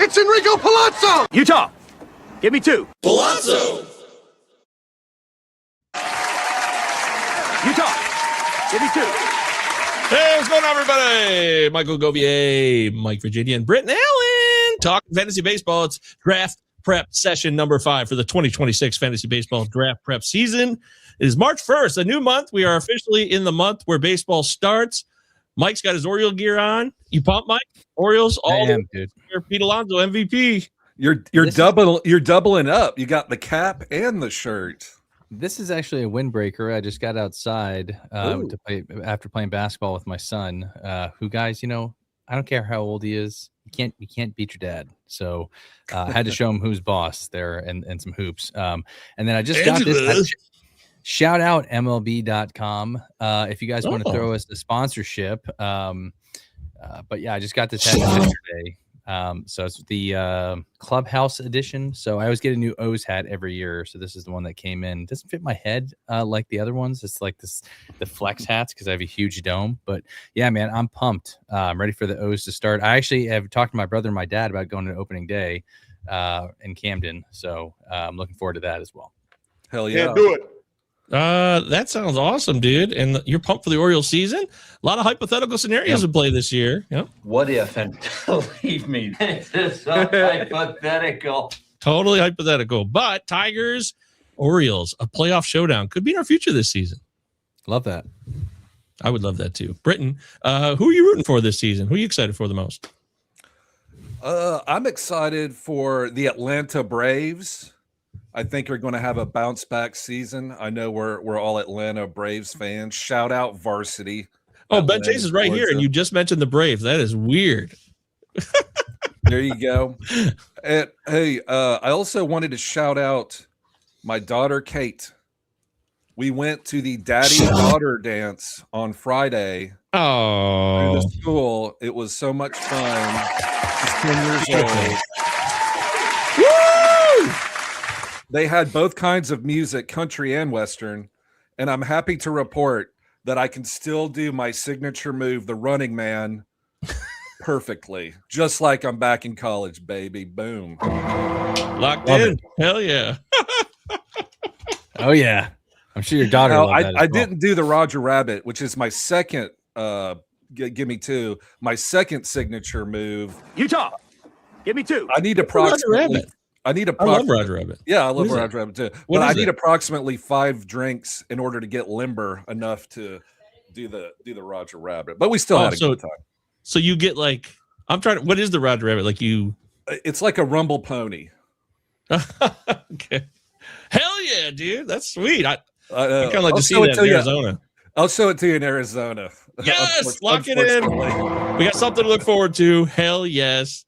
It's Enrico Pallazzo! Utah, give me 2. Pallazzo! Utah, give me 2. Hey, what's going on, everybody? Michael Govier, Mike Virginia, and Britton Allan talking fantasy baseball. It's draft prep session number 5 for the 2026 fantasy baseball draft prep season. It is March 1st, a new month. We are officially in the month where baseball starts. Mike's got his Oriole gear on. You pumped, Mike? Orioles, all I am, dude. Pete Alonso, MVP. You're doubling up. You got the cap and the shirt. This is actually a windbreaker. I just got outside to play after playing basketball with my son. Who, guys, you know, I don't care how old he is. You can't beat your dad. So I had to show him who's boss there and some hoops. And then I just got this. Shout out MLB.com if you guys want to throw us a sponsorship. But yeah, I just got this hat yesterday. So it's the Clubhouse edition. So I always get a new O's hat every year. So this is the one that came in. It doesn't fit my head like the other ones. It's like the flex hats because I have a huge dome. But yeah, man, I'm pumped. I'm ready for the O's to start. I actually have talked to my brother and my dad about going to opening day in Camden. So I'm looking forward to that as well. Hell yeah. Can't do it. That sounds awesome, dude. And you're pumped for the Orioles season? A lot of hypothetical scenarios to play this year. Yep. What if, and believe me, this is so hypothetical. Totally hypothetical. But Tigers, Orioles, a playoff showdown could be in our future this season. Love that. I would love that too. Britton, who are you rooting for this season? Who are you excited for the most? I'm excited for the Atlanta Braves. I think we're going to have a bounce back season. I know we're all Atlanta Braves fans. Shout out Varsity. Oh, Ben Chase is right here, and you just mentioned the Braves. That is weird. There you go. And hey, I also wanted to shout out my daughter Kate. We went to the daddy-daughter dance on Friday. Oh, Through the school. It was so much fun. She's 10 years old. They had both kinds of music, country and Western, and I'm happy to report that I can still do my signature move, the running man, perfectly. Just like I'm back in college, baby. Boom. Locked in. Hell yeah. Oh, yeah. I'm sure your daughter Now, loved that I didn't do the Roger Rabbit, which is my second, give me 2, my second signature move. Utah, give me 2. I need approximately... I love Roger Rabbit. Yeah, I love Roger Rabbit too. But I need approximately 5 drinks in order to get limber enough to do the Roger Rabbit. But we still had a good time. So you get like, what is the Roger Rabbit? Like it's like a rumble pony. Okay. Hell yeah, dude. That's sweet. I kind of like I'll to see that in Arizona. I'll show it to you in Arizona. Yes, lock it in. We got something to look forward to. Hell yes.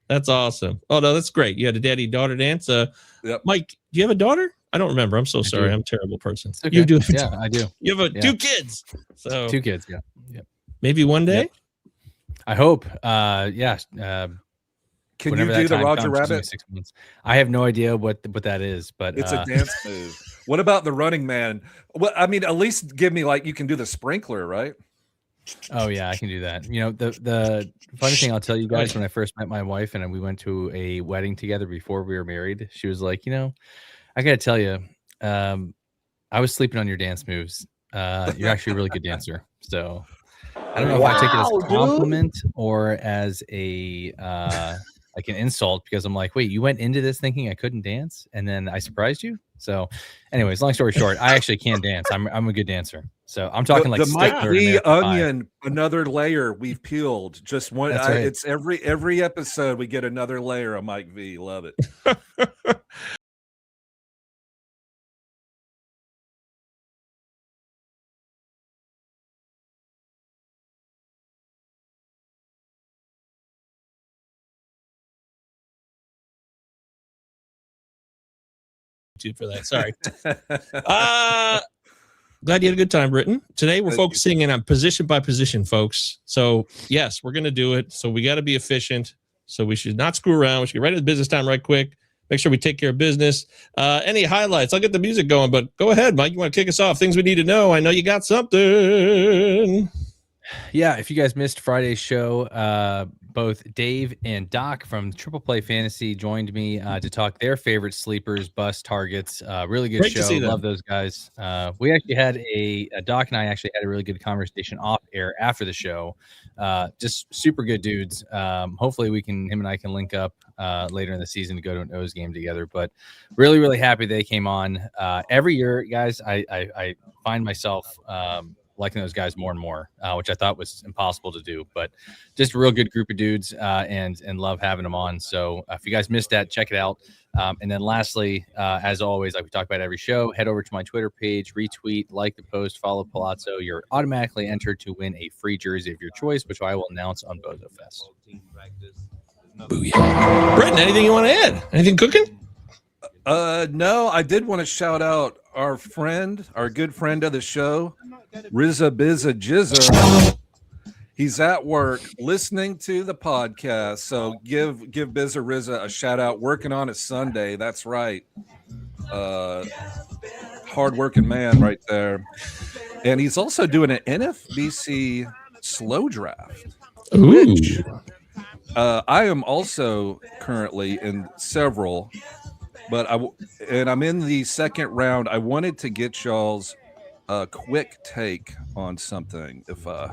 That's awesome. Oh, no, that's great. You had a daddy-daughter dance. Yep. Mike, do you have a daughter? I don't remember. I'm so sorry. I'm a terrible person. Okay. You do? Yeah, I do. You have 2 kids. So 2 kids, yeah. Yep. Maybe one day? Yep. I hope. Yeah. Can you do the Roger Rabbit? 6 months. I have no idea what that is, but it's a dance move. What about the running man? Well, I mean, at least give me you can do the sprinkler, right? Oh yeah, I can do that. You know, the funny thing I'll tell you guys, when I first met my wife and we went to a wedding together before we were married, she was like, you know, I got to tell you, I was sleeping on your dance moves. You're actually a really good dancer. So I don't know if I take it as a compliment or as a like an insult, because I'm like, wait, you went into this thinking I couldn't dance and then I surprised you? So anyways, long story short, I actually can dance. I'm a good dancer. So I'm talking like the Mike V onion, another layer we've peeled. Just one. Right. It's every episode we get another layer of Mike V. Love it. For that. Sorry. Glad you had a good time, Britton. Today we're focusing in on position by position, folks. So yes, we're going to do it. So we got to be efficient. So we should not screw around. We should get right to the business time right quick. Make sure we take care of business. Any highlights? I'll get the music going, but go ahead, Mike. You want to kick us off? Things we need to know. I know you got something. Yeah, if you guys missed Friday's show, both Dave and Doc from Triple Play Fantasy joined me to talk their favorite sleepers, bust targets. Really good Great to show. see them. Love those guys. We actually had Doc and I actually had a really good conversation off air after the show. Just super good dudes. Hopefully him and I can link up later in the season to go to an O's game together. But really, really happy they came on. Every year, guys, I find myself liking those guys more and more, which I thought was impossible to do, but just a real good group of dudes and love having them on. So if you guys missed that, check it out. And then lastly, as always, like we talk about every show, head over to my Twitter page, retweet, like the post, follow Pallazzo. You're automatically entered to win a free jersey of your choice, which I will announce on Bozo Fest. Booyah. Britton, anything you want to add? Anything cooking? No, I did want to shout out our good friend of the show, Rizza Bizza Jizza. He's at work listening to the podcast, so give Bizza Rizza a shout out. Working on it Sunday, that's right. Hardworking man right there, and he's also doing an NFBC slow draft. Which, I am also currently in several. But I'm in the second round. I wanted to get y'all's quick take on something, if I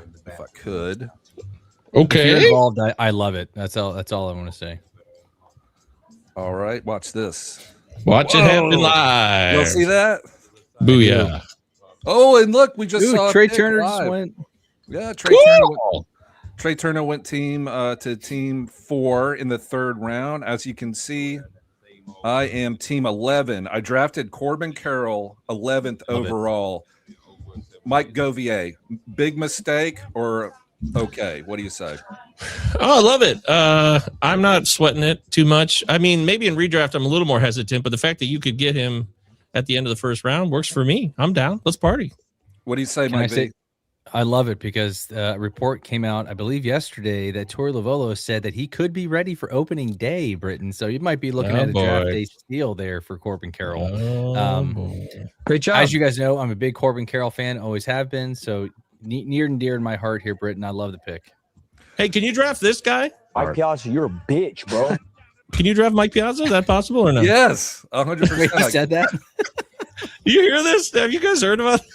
could. If Okay. you're involved, I love it. That's all I want to say. All right, watch this. Watch it happen live. You'll see that? Booyah. Oh, and look, we just saw Trey a pick Turner live. just went. Yeah, Cool. Trey Turner went to team 4 in the third round. As you can see, I am team 11. I drafted Corbin Carroll 11th overall. Mike Govier, big mistake or okay? What do you say? Oh, I love it. I'm not sweating it too much. I mean, maybe in redraft I'm a little more hesitant, but the fact that you could get him at the end of the first round works for me. I'm down. Let's party. What do you say, Can Mike? I say, I love it because a report came out, I believe yesterday, that Torey Lovolo said that he could be ready for opening day, Britton. So you might be looking at a draft day steal there for Corbin Carroll. Great job. As you guys know, I'm a big Corbin Carroll fan, always have been. So near and dear in my heart here, Britton. I love the pick. Hey, can you draft this guy? Mike Piazza, you're a bitch, bro. Can you draft Mike Piazza? Is that possible or no? Yes, 100%. Wait, he said that? You hear this? Have you guys heard about it?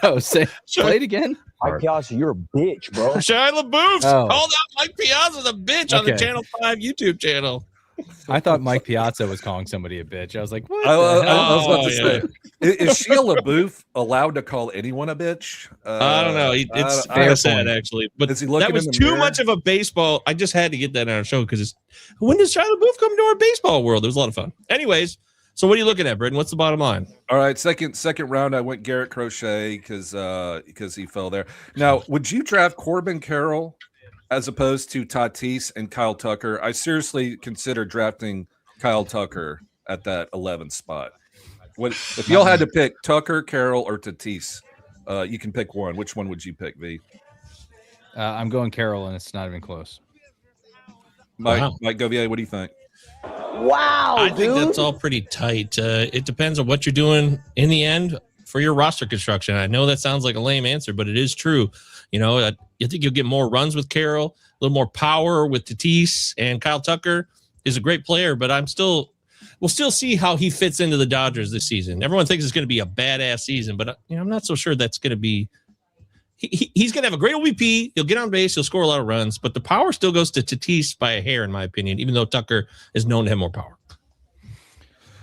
No, play it again. Mike Piazza, you're a bitch, bro. Shia LaBeouf called out Mike Piazza the bitch on the Okay. Channel 5 YouTube channel. I thought Mike Piazza was calling somebody a bitch. I was like, what? I the hell? was about to yeah. say, is Shia LaBeouf allowed to call anyone a bitch? I don't know. It's I fair don't- sad, actually. But Is he looking that was in the too mirror? much of a baseball. I just had to get that on our show because when does Shia LaBeouf come to our baseball world? It was a lot of fun. Anyways, so what are you looking at, Britton? What's the bottom line? All right, second round, I went Garrett Crochet because he fell there. Now, would you draft Corbin Carroll as opposed to Tatis and Kyle Tucker? I seriously consider drafting Kyle Tucker at that 11th spot. What if y'all had to pick Tucker, Carroll, or Tatis? You can pick one. Which one would you pick, V? I'm going Carroll, and it's not even close. Mike Wow. Govier, what do you think? Wow, I think that's all pretty tight. It depends on what you're doing in the end for your roster construction. I know that sounds like a lame answer, but it is true. You know, I think you'll get more runs with Carroll, a little more power with Tatis, and Kyle Tucker is a great player, but we'll still see how he fits into the Dodgers this season. Everyone thinks it's going to be a badass season, but I'm not so sure that's going to be. He's going to have a great OVP. He'll get on base. He'll score a lot of runs, but the power still goes to Tatis by a hair, in my opinion, even though Tucker is known to have more power.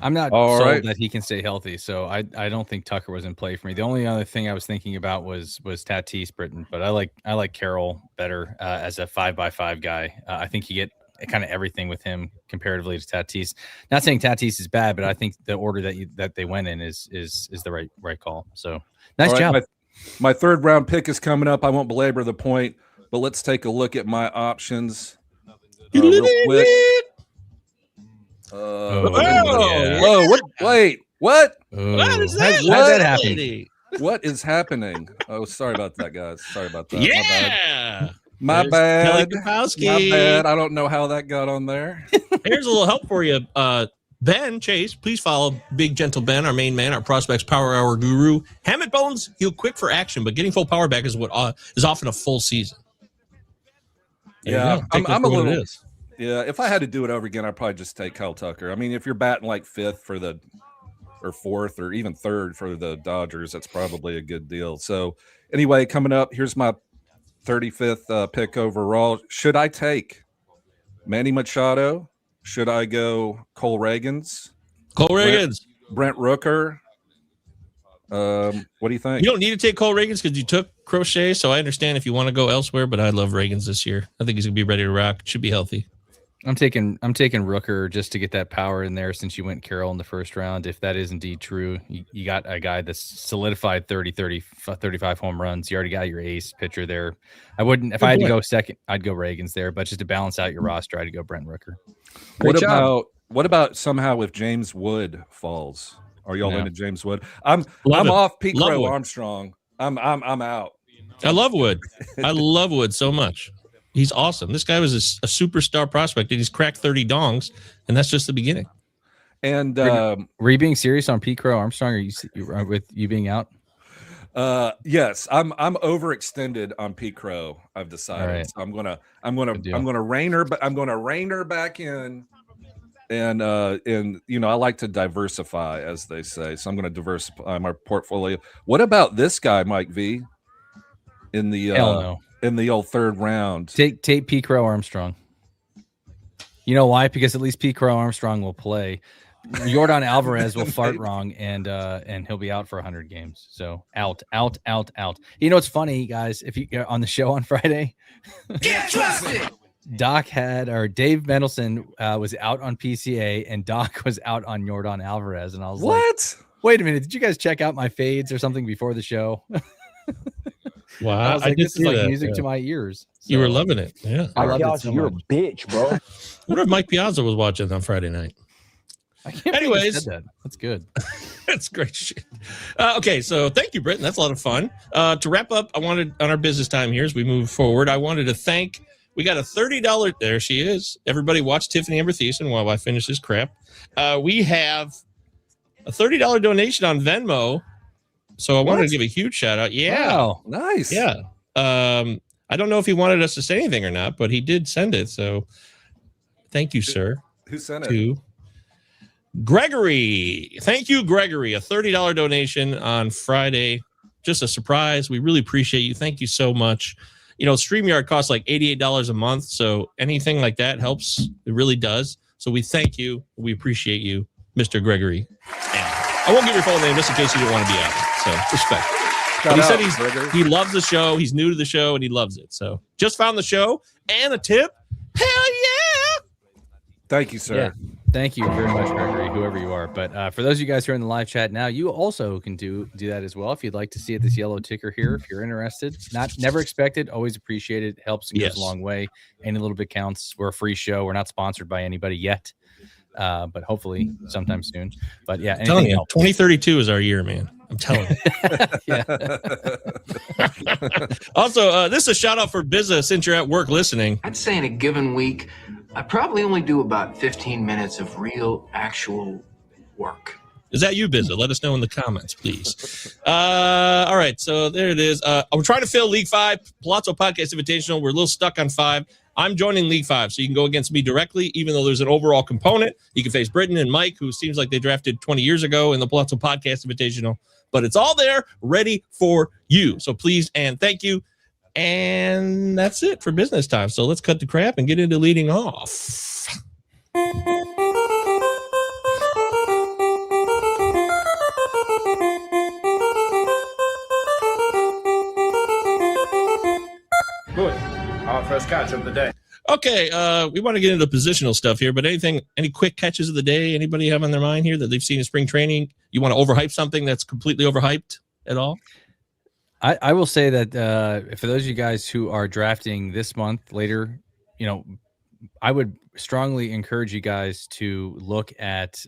I'm not All sold right. that he can stay healthy, so I don't think Tucker was in play for me. The only other thing I was thinking about was Tatis, Britton, but I like Carroll better as a 5x5 guy. I think you get kind of everything with him comparatively to Tatis. Not saying Tatis is bad, but I think the order that they went in is the right call. So nice All right, job. My third round pick is coming up. I won't belabor the point, but let's take a look at my options real quick. Oh, What? Wait, what? What is that? How'd that happen? lady? What is happening? Oh, sorry about that, guys. Sorry about that. My bad. Yeah. My There's bad. Kelly My Kapowski. bad. I don't know how that got on there. Here's a little help for you. Ben Chase, please follow Big Gentle Ben, our main man, our Prospects Power Hour guru. Hammett Bones, he'll quick for action, but getting full power back is what is often a full season. Yeah, Take I'm it a for what it little. is. Yeah, if I had to do it over again, I'd probably just take Kyle Tucker. I mean, if you're batting like fifth or fourth or even third for the Dodgers, that's probably a good deal. So anyway, coming up, here's my 35th pick overall. Should I take Manny Machado? Should I go Cole Reagans? Cole Reagans. Brent Rooker? What do you think? You don't need to take Cole Reagans because you took Crochet, so I understand if you want to go elsewhere, but I love Reagans this year. I think he's going to be ready to rock. Should be healthy. I'm taking Rooker just to get that power in there since you went Carroll in the first round. If that is indeed true, you got a guy that's solidified 35 home runs. You already got your ace pitcher there. I wouldn't, if I had to go second, I'd go Reagans there, but just to balance out your roster, I'd go Brent Rooker. What about somehow if James Wood falls? Are y'all into James Wood? I'm off Pete Crow Armstrong. I'm out. I love Wood. I love Wood so much. He's awesome. This guy was a superstar prospect, and he's cracked 30 dongs, and that's just the beginning. And were you being serious on Pete Crow Armstrong? Or you with you being out? Yes, I'm overextended on Pete Crow. I've decided. Right. So I'm gonna rein her back in. And I like to diversify, as they say. So I'm going to diversify my portfolio. What about this guy, Mike V? In the old third round, take Pete Crow Armstrong. You know why? Because at least Pete Crow Armstrong will play. Yordan Alvarez will fart wrong, and he'll be out for 100 games. So out. You know what's funny, guys? If you on the show on Friday, Get trusted. Dave Mendelson was out on PCA and Doc was out on Yordan Alvarez. And I was what? Like, wait a minute. Did you guys check out my fades or something before the show? Wow. I was like, this is like music to my ears. So, you were loving it. Yeah. I love it so you're much. a bitch, bro. What if Mike Piazza was watching on Friday night? I can't Anyways. believe you said that. That's good. That's great shit. Okay, so thank you, Britton. That's a lot of fun. To wrap up, I wanted on our business time here as we move forward, I wanted to thank. We got a $30. There she is. Everybody watch Tiffany Amber Thiessen while I finish this crap. We have a $30 donation on Venmo. So I wanted to give a huge shout out. Yeah. Wow. Nice. Yeah. I don't know if he wanted us to say anything or not, but he did send it. So thank you, sir. Who sent it? To Gregory. Thank you, Gregory. A $30 donation on Friday. Just a surprise. We really appreciate you. Thank you so much. You know, StreamYard costs like $88 a month. So anything like that helps. It really does. So we thank you. We appreciate you, Mr. Gregory. And I won't give your full name just in case you don't want to be out. So respect. But he said he loves the show. He's new to the show and he loves it. So just found the show and a tip. Hell yeah. Thank you, sir. Yeah. Thank you very much, Gregory, whoever you are. But for those of you guys who are in the live chat now, you also can do that as well. If you'd like to see it, this yellow ticker here, if you're interested, never expected, always appreciated. Helps and goes a long way. Any little bit counts. We're a free show. We're not sponsored by anybody yet, but hopefully sometime soon. But yeah, I'm telling you, 2032 is our year, man. I'm telling you. Also, this is a shout out for business since you're at work listening. I'd say in a given week, I probably only do about 15 minutes of real, actual work. Is that you, Bizza? Let us know in the comments, please. All right, so there it is. We're trying to fill League 5, Pallazzo Podcast Invitational. We're a little stuck on 5. I'm joining League 5, so you can go against me directly, even though there's an overall component. You can face Britton and Mike, who seems like they drafted 20 years ago in the Pallazzo Podcast Invitational. But it's all there, ready for you. So please and thank you. And that's it for business time. So let's cut the crap and get into leading off. Good. Our first catch of the day. Okay, we want to get into positional stuff here, but any quick catches of the day? Anybody have on their mind here that they've seen in spring training? You want to overhype something that's completely overhyped at all? I will say that for those of you guys who are drafting this month later, I would strongly encourage you guys to look at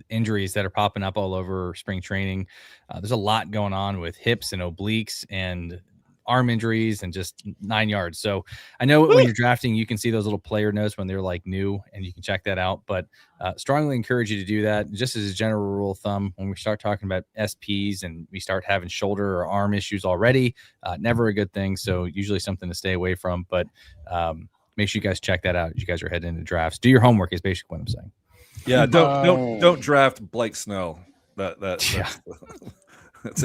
injuries that are popping up all over spring training. There's a lot going on with hips and obliques and arm injuries and just 9 yards. So I know when you're drafting, you can see those little player notes when they're like new and you can check that out, but strongly encourage you to do that. Just as a general rule of thumb, when we start talking about SPs and we start having shoulder or arm issues already, never a good thing. So usually something to stay away from, but make sure you guys check that out as you guys are heading into drafts. Do your homework is basically what I'm saying. Yeah, don't draft Blake Snell. That's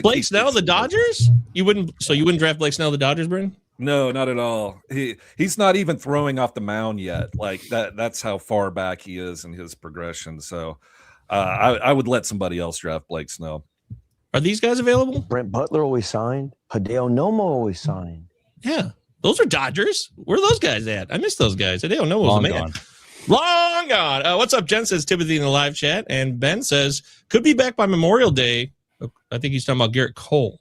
Blake Snell, the Dodgers? You wouldn't draft Blake Snell, the Dodgers, Britton? No, not at all. He's not even throwing off the mound yet. Like that's how far back he is in his progression. So I would let somebody else draft Blake Snell. Are these guys available? Brent Butler always signed. Hideo Nomo always signed. Yeah. Those are Dodgers. Where are those guys at? I miss those guys. Hideo Nomo's the man. Gone. Long gone. What's up? Jen says Timothy in the live chat. And Ben says could be back by Memorial Day. I think he's talking about Garrett Cole.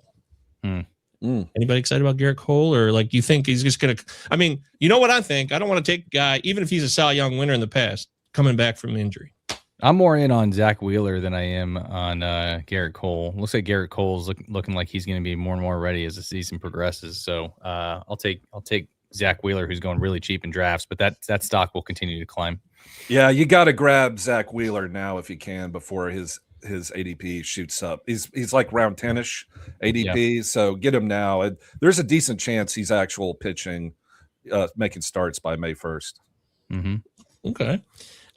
Anybody excited about Garrett Cole? Or like you think he's just going to – I mean, you know what I think? I don't want to take a guy, even if he's a Cy Young winner in the past, coming back from injury. I'm more in on Zach Wheeler than I am on Garrett Cole. Looks like Garrett Cole's looking like he's going to be more and more ready as the season progresses. So I'll take Zach Wheeler, who's going really cheap in drafts, but that stock will continue to climb. Yeah, you got to grab Zach Wheeler now if you can before his ADP shoots up. He's like round 10-ish ADP, so get him now. And there's a decent chance he's actual pitching, making starts by May 1st. Mm-hmm. Okay.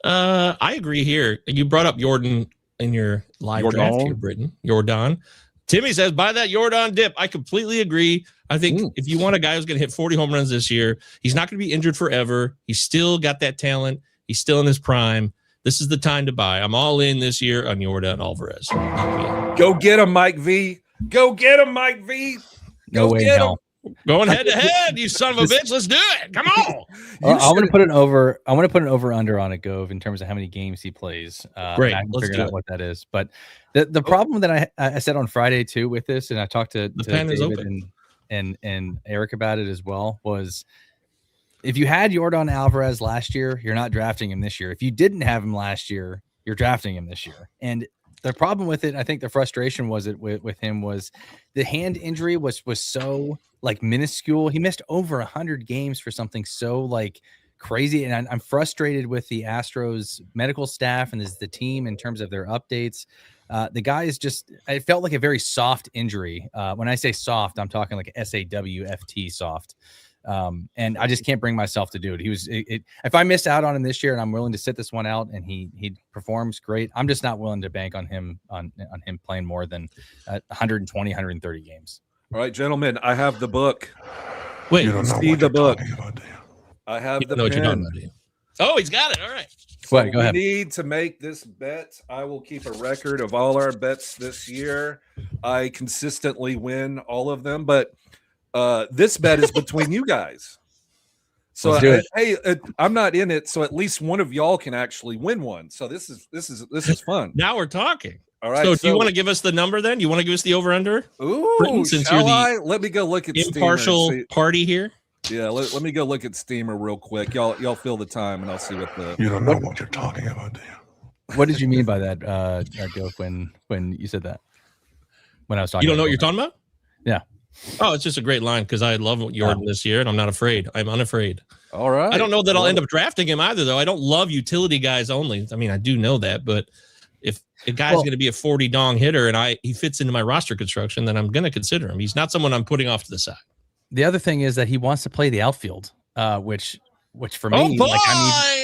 I agree here. You brought up Jordan in your live draft here, Britton. Jordan. Timmy says, buy that Jordan dip. I completely agree. I think if you want a guy who's going to hit 40 home runs this year, he's not going to be injured forever. He's still got that talent. He's still in his prime. This is the time to buy. I'm all in this year on Jordan Alvarez. Go get him, Mike V. Go get him, Mike V. No way in hell. Going head to head, you son of a bitch. Let's do it. Come on. I want to put an over. I want to put an over/under on a Gove in terms of how many games he plays. Great. I haven't Let's figured do out it. what that is. But the problem that I said on Friday too with this, and I talked to pen is David open. and Eric about it as well, was if you had Jordan Alvarez last year, you're not drafting him this year. If you didn't have him last year, you're drafting him this year. And the problem with it, I think the frustration with him was the hand injury was so like minuscule. He missed over 100 games for something so like crazy. And I'm frustrated with the Astros medical staff and the team in terms of their updates. The guy is just, it felt like a very soft injury. When I say soft, I'm talking like SAWFT soft. And I just can't bring myself to do it. If I miss out on him this year and I'm willing to sit this one out and he performs great, I'm just not willing to bank on him on him playing more than 120, 130 games. All right, gentlemen, I have the book. Wait, You don't know see what the you're book. talking about, do you? I have the know what you're talking pen. about, do you? Oh, he's got it. All right. Wait, go ahead. We need to make this bet. I will keep a record of all our bets this year. I consistently win all of them, but this bet is between you guys. So Let's do it. hey, I'm not in it, so at least one of y'all can actually win one. So this is fun. Now we're talking. All right. So do you want to give us the number then? You want to give us the over-under? Ooh, Britton, since shall you're the I? Let me go look at Impartial Steamer and see. party here. Yeah, let me go look at Steamer real quick. Y'all fill the time, and I'll see what the. You don't know what you're talking about, do you? What did you mean by that, Gove, when you said that? When I was talking, You don't know what about you're talking about? Yeah. Oh, it's just a great line because I love Jordan this year, and I'm not afraid. I'm unafraid. All right. I don't know that I'll end up drafting him either, though. I don't love utility guys only. I mean, I do know that, but if a guy's going to be a 40 dong hitter and he fits into my roster construction, then I'm going to consider him. He's not someone I'm putting off to the side. The other thing is that he wants to play the outfield, which for me, boy! like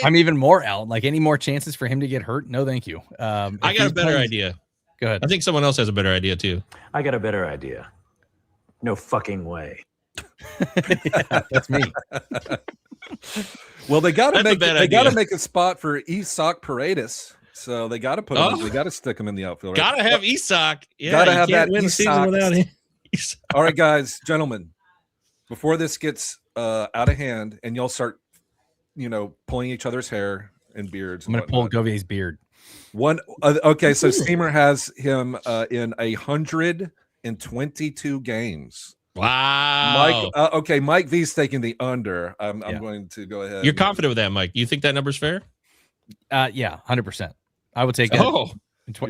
I'm even more out. Like any more chances for him to get hurt? No, thank you. I got a better idea. Go ahead. I think someone else has a better idea too. I got a better idea. No fucking way. Yeah, that's me. Well, they got to That's a make bad they got to idea. make a spot for Isak Paredes, so they got to put him. They got to stick him in the outfield. Right? Gotta have Isak. Yeah, Gotta you have can't that win a season Isak. without him. Isak. All right, guys, gentlemen, before this gets out of hand and y'all start, pulling each other's hair and beards. I'm going to pull Govier's beard. Okay, so Steamer has him in 122 games. Wow. Mike. Mike V's taking the under. I'm going to go ahead. You're confident with that, Mike? You think that number's fair? Yeah, 100%. I would take it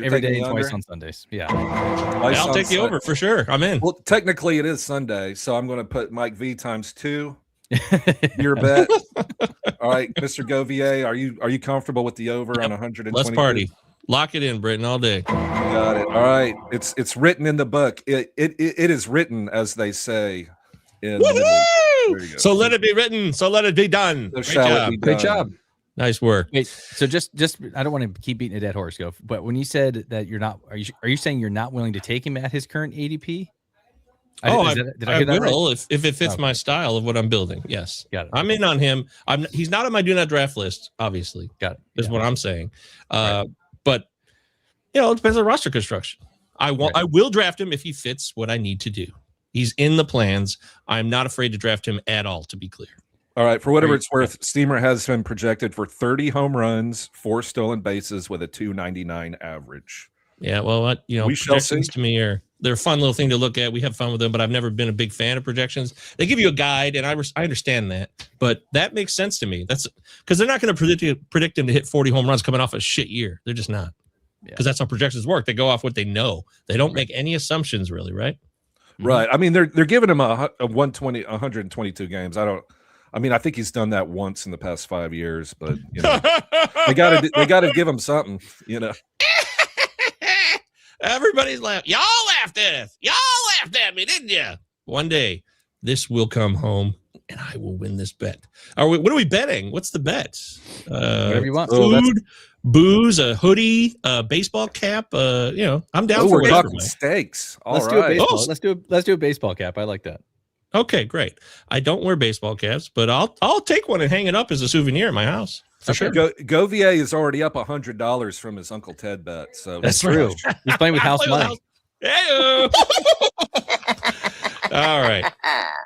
every day and twice on Sundays. Yeah. I'll take the over for sure. I'm in. Well, technically it is Sunday, so I'm going to put Mike V times 2. Your bet. All right, Mr. Govier, are you comfortable with the over on 120? Let's party. Lock it in, Britton, all day. Got it. All right. It's written in the book. It is written, as they say. In the There you go. So let it be written. So let it be done. So Great shall job. it be Great done. job. Nice work. Wait, so just I don't want to keep beating a dead horse, Go. But when you said that you're not, are you saying you're not willing to take him at his current ADP? Did I hear that right? will if it fits Okay. my style of what I'm building. Yes, Got it. I'm in on him. He's not on my do not draft list. Obviously, Got it. is Yeah. what I'm saying. Right. But it depends on roster construction. I will draft him if he fits what I need to do. He's in the plans. I'm not afraid to draft him at all. To be clear. All right, for whatever it's worth, Steamer has been projected for 30 home runs, 4 stolen bases with a 299 average. Yeah, well, we shall see. projections to me they're a fun little thing to look at. We have fun with them, but I've never been a big fan of projections. They give you a guide, and I understand that, but that makes sense to me. That's because they're not going to predict him to hit 40 home runs coming off a shit year. They're just not, because that's how projections work. They go off what they know. They don't make any assumptions, really, right? Right. I mean, they're giving him a 122 games. I think he's done that once in the past 5 years, but they got to give him something, Everybody's laughing. Y'all laughed at us. Y'all laughed at me, didn't you? One day, this will come home, and I will win this bet. What are we betting? What's the bet? Whatever you want. Food, booze, a hoodie, a baseball cap. I'm down for we're whatever. talking steaks. Let's do a baseball. Let's do a baseball cap. I like that. Okay, great. I don't wear baseball caps, but I'll take one and hang it up as a souvenir at my house. For sure. Govier is already up $100 from his Uncle Ted bet. So that's true. He's playing with house money. Hey-o. All right.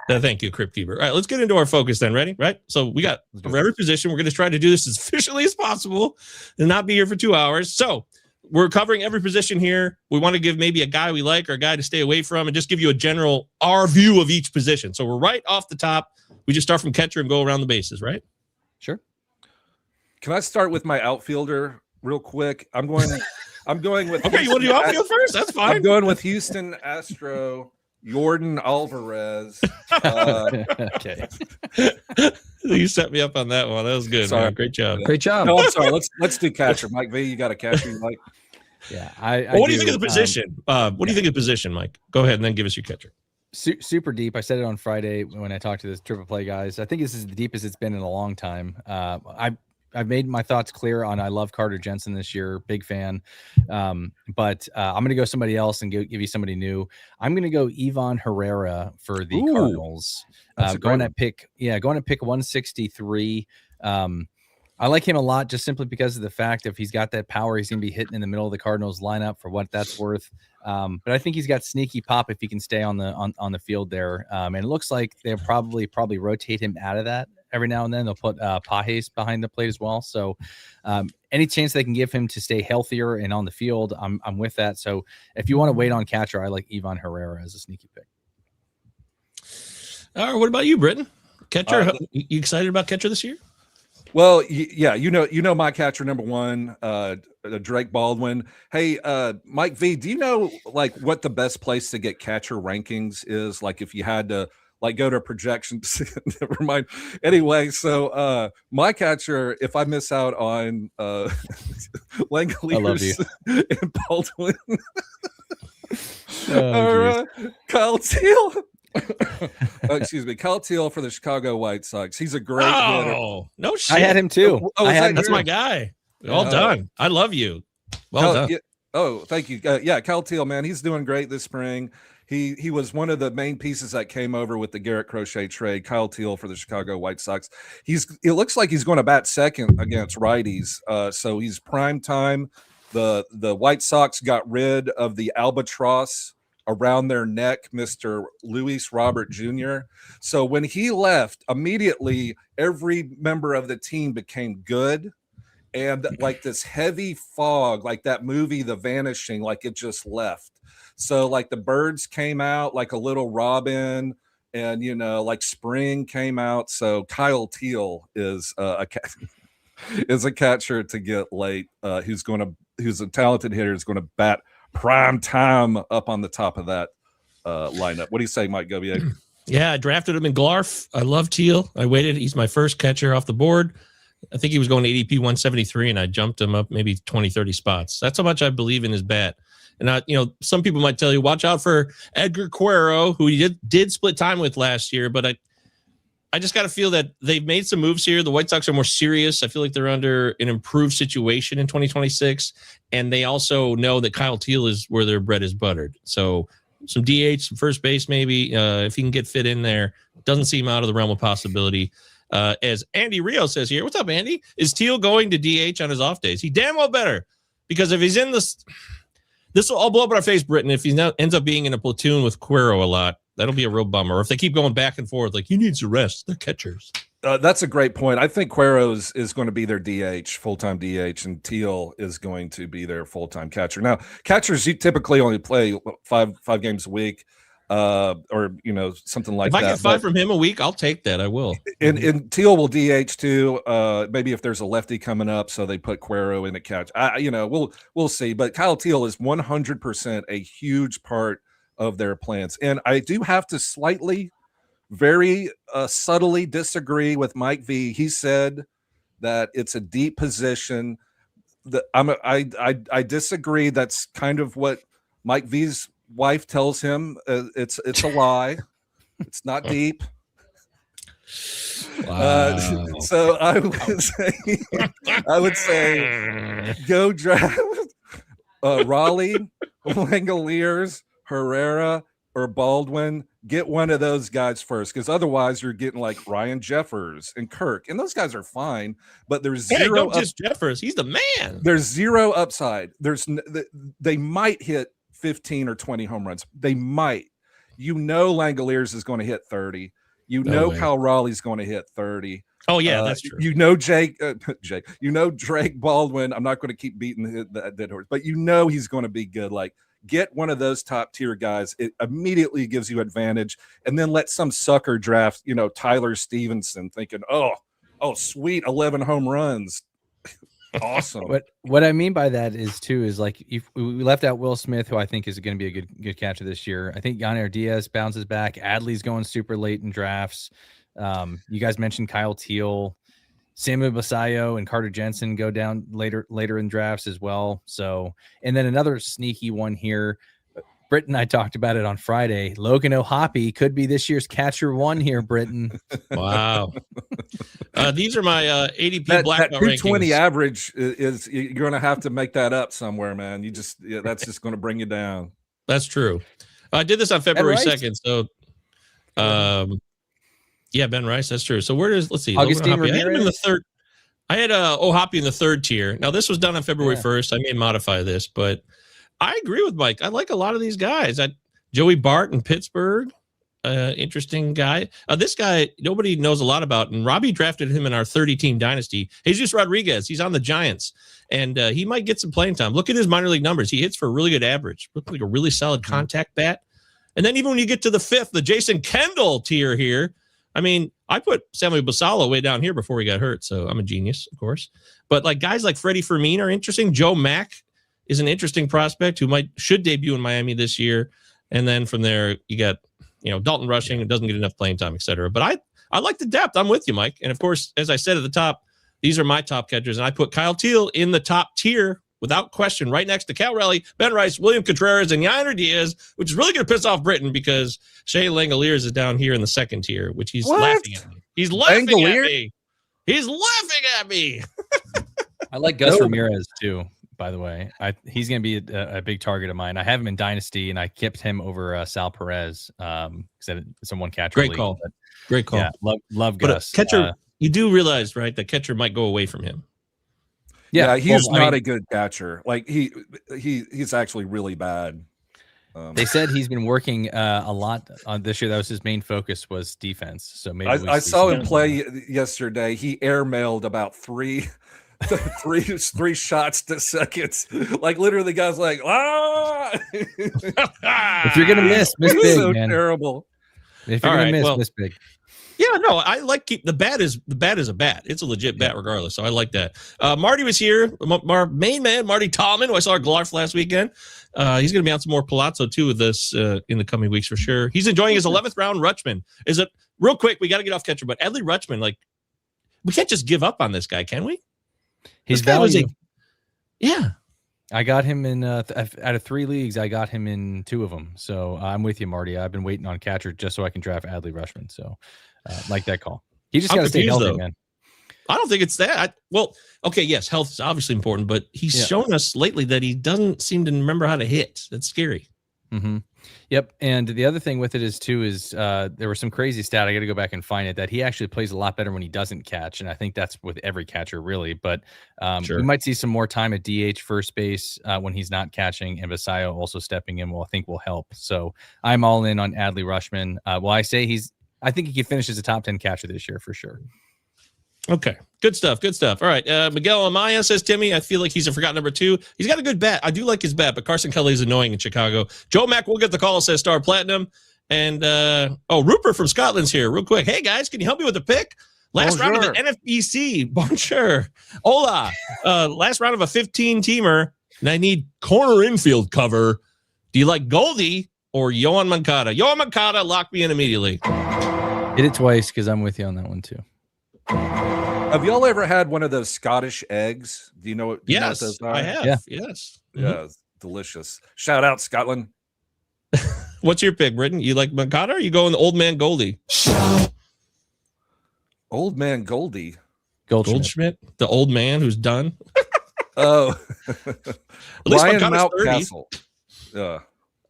Thank you, Crypt Keeper. All right, let's get into our focus then. Ready? Right? So we got for every position. We're going to try to do this as efficiently as possible and not be here for 2 hours. So we're covering every position here. We want to give maybe a guy we like or a guy to stay away from and just give you our view of each position. So we're right off the top. We just start from catcher and go around the bases, right? Sure. Can I start with my outfielder real quick? I'm going with okay. You want to do outfield first? That's fine. I'm going with Houston Astro Jordan Alvarez. Okay. You set me up on that one. That was good. Sorry. Man. Great job. Great job. No, I'm sorry. Let's do catcher. Mike V, you got a catcher you like? Yeah. What do you think of the position? What do you think of the position, Mike? Go ahead and then give us your catcher. Super deep. I said it on Friday when I talked to the triple play guys. I think this is the deepest it's been in a long time. I've made my thoughts clear on I love Carter Jensen this year. Big fan. But I'm going to go somebody else and give you somebody new. I'm going to go Ivan Herrera for the Cardinals. Going at pick 163. I like him a lot just simply because of the fact if he's got that power, he's going to be hitting in the middle of the Cardinals lineup for what that's worth. But I think he's got sneaky pop if he can stay on the field there. And it looks like they'll probably rotate him out of that every now and then. They'll put Pajes behind the plate as well. So any chance they can give him to stay healthier and on the field, I'm with that. So if you want to wait on catcher, I like Ivan Herrera as a sneaky pick. All right, what about you, Britton? Catcher, you excited about catcher this year? Well, yeah, you know my catcher number one, Drake Baldwin. Hey, Mike V, do you know like what the best place to get catcher rankings is? Like if you had to like go to projections, never mind. Anyway, so my catcher, if I miss out on Langoliers and Baldwin or Kyle Teal. Excuse me, Kyle Teal for the Chicago White Sox. He's a great hitter. No shit. I had him too. That's my guy. Well done. I love you. Well done. Yeah, thank you. Yeah, Kyle Teal, man, he's doing great this spring. He was one of the main pieces that came over with the Garrett Crochet trade. Kyle Teal for the Chicago White Sox. It looks like he's going to bat second against righties. So he's prime time. The White Sox got rid of the albatross around their neck, Mr. Luis Robert Jr. So when he left, immediately every member of the team became good. And like this heavy fog, like that movie, The Vanishing, like it just left. So like the birds came out like a little robin and, like spring came out. So Kyle Teal is a catcher to get late. Who's a talented hitter, is going to bat prime time up on the top of that lineup. What do you say, Mike Govier? Yeah, I drafted him in Glarf. I love Teal. I waited. He's my first catcher off the board. I think he was going ADP 173, and I jumped him up maybe 20, 30 spots. That's how much I believe in his bat. And some people might tell you, watch out for Edgar Cuero, who he did split time with last year, but I just got to feel that they've made some moves here. The White Sox are more serious. I feel like they're under an improved situation in 2026. And they also know that Kyle Teal is where their bread is buttered. So some DH, some first base, maybe, if he can get fit in there, doesn't seem out of the realm of possibility. As Andy Rio says here, what's up, Andy? Is Teal going to DH on his off days? He damn well better, because if he's in this will all blow up in our face, Britton. If he ends up being in a platoon with Cuero a lot, that'll be a real bummer. Or if they keep going back and forth, like, he needs to rest. They're catchers. That's a great point. I think Cuero is going to be their DH, full-time DH, and Teal is going to be their full-time catcher. Now, catchers, you typically only play five games a week, or something like that. If I get 5 from him a week, I'll take that. I will. And Teal will DH too. Maybe if there's a lefty coming up, so they put Cuero in the catch. We'll see. But Kyle Teal is 100% a huge part of their plans, and I do have to slightly, very subtly disagree with Mike V. He said that it's a deep position. I disagree. That's kind of what Mike V's wife tells him. It's a lie. It's not deep. Wow. So I would say go draft Raleigh, Langoliers, Herrera, or Baldwin. Get one of those guys first, because otherwise you're getting like Ryan Jeffers and Kirk, and those guys are fine, but there's zero. Just Jeffers, he's the man. There's zero upside. They might hit 15 or 20 home runs. They might. Langoliers is going to hit 30. Kyle Raleigh's going to hit 30. Oh yeah, that's true. Drake Baldwin. I'm not going to keep beating that dead horse, but he's going to be good. Like, get one of those top tier guys. It immediately gives you advantage, and then let some sucker draft, Tyler Stevenson, thinking, oh, sweet, 11 home runs. Awesome. What I mean by that is like, if we left out Will Smith, who I think is going to be a good catcher this year. I think Yonder Diaz bounces back. Adley's going super late in drafts. You guys mentioned Kyle Teal, Samuel Basayo and Carter Jensen go down later in drafts as well. So, and then another sneaky one here. Britton and I talked about it on Friday. Logan O'Hoppe could be this year's catcher one here, Britton. Wow. These are my ADP that blackout 220 rankings. average is you're going to have to make that up somewhere, man. That's just going to bring you down. That's true. I did this on February 2nd. So, yeah, Ben Rice. That's true. So let's see. Augustine I had him in the Ramirez? third. I had O'Hoppe in the third tier. Now, this was done on February 1st. I may modify this, but I agree with Mike. I like a lot of these guys. Joey Bart in Pittsburgh, interesting guy. This guy, nobody knows a lot about, and Robbie drafted him in our 30-team dynasty. Jesus Rodriguez, he's on the Giants, and he might get some playing time. Look at his minor league numbers. He hits for a really good average. Looks like a really solid contact bat. And then even when you get to the 5th, the Jason Kendall tier here, I mean, I put Samuel Basallo way down here before he got hurt, so I'm a genius, of course. But like guys like Freddie Fermin are interesting. Joe Mack is an interesting prospect who should debut in Miami this year. And then from there, you got Dalton Rushing, who doesn't get enough playing time, et cetera. But I like the depth. I'm with you, Mike. And of course, as I said at the top, these are my top catchers, and I put Kyle Teal in the top tier without question, right next to Cal Raleigh, Ben Rice, William Contreras, and Yonder Diaz, which is really going to piss off Britton because Shea Langoliers is down here in the second tier, which he's laughing at me. He's laughing at me. He's laughing at me. I like Gus Ramirez too, by the way. He's going to be a big target of mine. I have him in Dynasty, and I kept him over Sal Perez because it's a one catcher. Great league. call. Great call. Yeah, love But Gus. Catcher, you do realize, right, that catcher might go away from him. Yeah, he's not a good catcher. Like he's actually really bad. They said he's been working a lot on this year. That was his main focus, was defense. So maybe I saw him play yesterday. He airmailed about three shots to seconds. Like literally, the guy's like, if you're gonna miss big, so man. Terrible. If you're gonna miss big. Yeah, no, I like the bat is a bat. It's a legit bat regardless. So I like that. Marty was here. Our main man, Marty Tallman, who I saw at Glarf last weekend. He's going to be on some more Pallazzo too with us in the coming weeks for sure. He's enjoying his 11th round Rutschman. Is it real quick? We got to get off catcher, but Adley Rutschman, like, we can't just give up on this guy, can we? His value. Yeah. I got him in out of 3 leagues. I got him in 2 of them. So I'm with you, Marty. I've been waiting on catcher just so I can draft Adley Rutschman. So like that call. He just I'm got to stay confused, healthy, though. man. I don't think it's that. Well, okay, yes, health is obviously important, but he's shown us lately that he doesn't seem to remember how to hit. That's scary. Mm-hmm. Yep. And the other thing with it is there was some crazy stat. I got to go back and find it, that he actually plays a lot better when he doesn't catch. And I think that's with every catcher, really. But we might see some more time at DH first base when he's not catching, and Basayo also stepping in I think will help. So I'm all in on Adley Rutschman. I think he could finish as a top 10 catcher this year for sure. Okay. Good stuff. Good stuff. All right. Miguel Amaya, says Timmy. I feel like he's a forgotten number 2. He's got a good bat. I do like his bat, but Carson Kelly is annoying in Chicago. Joe Mack will get the call, says Star Platinum. And Rupert from Scotland's here real quick. Hey guys, can you help me with the pick? Last round of the NFBC. Bonjour. Hola. Last round of a 15-teamer, and I need corner infield cover. Do you like Goldie or Yohan Moncada? Yohan Moncada, lock me in immediately. Hit it twice because I'm with you on that one too. Have y'all ever had one of those Scottish eggs? Do you know what? Yes, those are? I have. Yeah. Yes. Yeah, it's delicious. Shout out Scotland. What's your pick, Britton? You like Moncada or you going the old man Goldie? Old man Goldie. Goldschmidt, the old man who's done. Oh, At least Ryan Moncada's 30. Mountcastle. Yeah.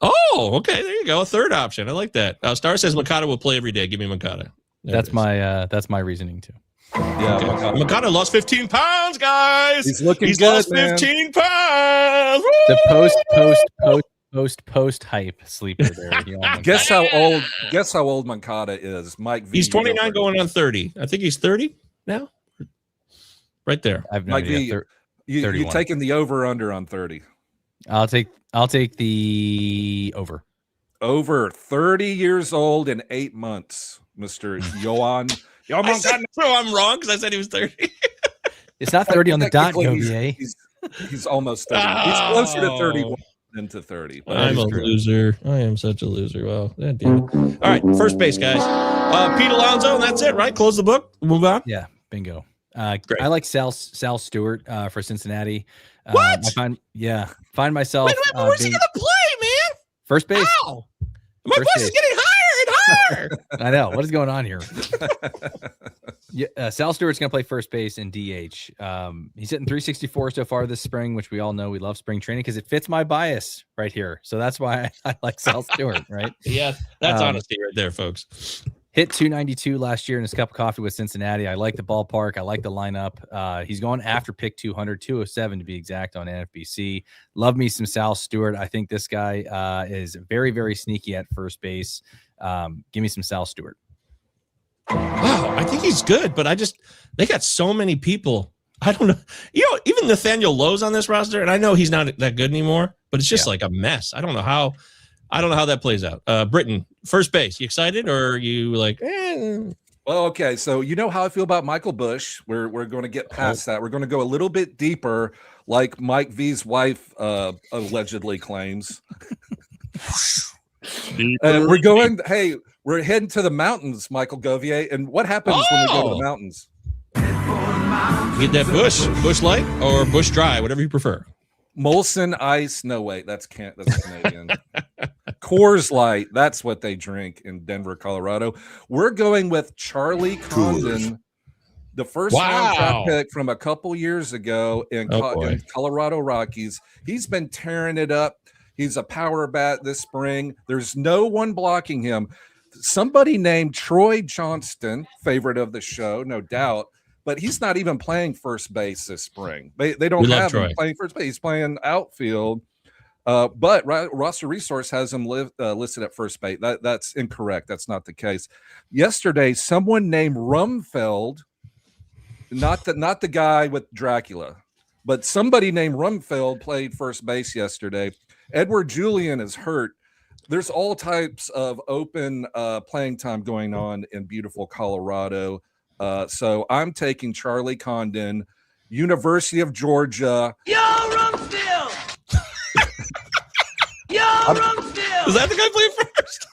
Oh, okay. There you go. A third option. I like that. Star says Moncada will play every day. Give me Moncada. That's my reasoning too. Yeah, okay. Moncada lost 15 pounds, guys. He's looking good, lost man. 15 pounds. The post hype sleeper there. Guess how old Moncada is, Mike V. He's 29 going on 30. I think he's 30 now. Right there. I've no Mike idea. V, you taking the over under on 30? I'll take the over. Over 30 years old and 8 months, Mr. Yohan. So I'm wrong because I said he was 30. It's not 30 on the dot, Govier. He's almost 30. He's closer to 31 than to 30. I'm a loser. I am such a loser. Well, damn it. All right, first base, guys. Pete Alonso, and that's it, right? Close the book. Move on. Yeah, bingo. Great. I like Sal Stewart for Cincinnati. What? Find myself. Wait, where's he gonna play, man? First base. Wow. My voice is getting higher and higher. I know. What is going on here? Sal Stewart's going to play first base and DH. He's hitting 364 so far this spring, which we all know we love spring training because it fits my bias right here. So that's why I like Sal Stewart, right? Yeah, that's honesty right there, folks. Hit 292 last year in his cup of coffee with Cincinnati. I like the ballpark. I like the lineup. He's going after pick 200, 207 to be exact on NFBC. Love me some Sal Stewart. I think this guy is very, very sneaky at first base. Give me some Sal Stewart. Wow, I think he's good, but they got so many people. I don't know. Even Nathaniel Lowe's on this roster, and I know he's not that good anymore, but it's just like a mess. I don't know how that plays out. Britton, first base. You excited or are you like? Well, okay. So you know how I feel about Michael Bush. We're going to get past that. We're going to go a little bit deeper, like Mike V's wife allegedly claims. We're going. Hey, we're heading to the mountains, Michael Govier. And what happens when we go to the mountains? Get that Bush Light or Bush Dry, whatever you prefer. Molson Ice. No, wait, that's Canadian. Coors Light. That's what they drink in Denver, Colorado. We're going with Charlie Condon, the first round draft pick from a couple years ago in Colorado Rockies. He's been tearing it up. He's a power bat this spring. There's no one blocking him. Somebody named Troy Johnston, favorite of the show, no doubt, but he's not even playing first base this spring. They don't have him playing first base. He's playing outfield. But Roster Resource has him listed at first base. That's incorrect. That's not the case. Yesterday, someone named Rumfeld, not the guy with Dracula, but somebody named Rumfeld played first base yesterday. Edward Julian is hurt. There's all types of open playing time going on in beautiful Colorado. So I'm taking Charlie Condon, University of Georgia. Yo, Rumsfeld! Yo, Rumsfeld! Is that the guy playing first?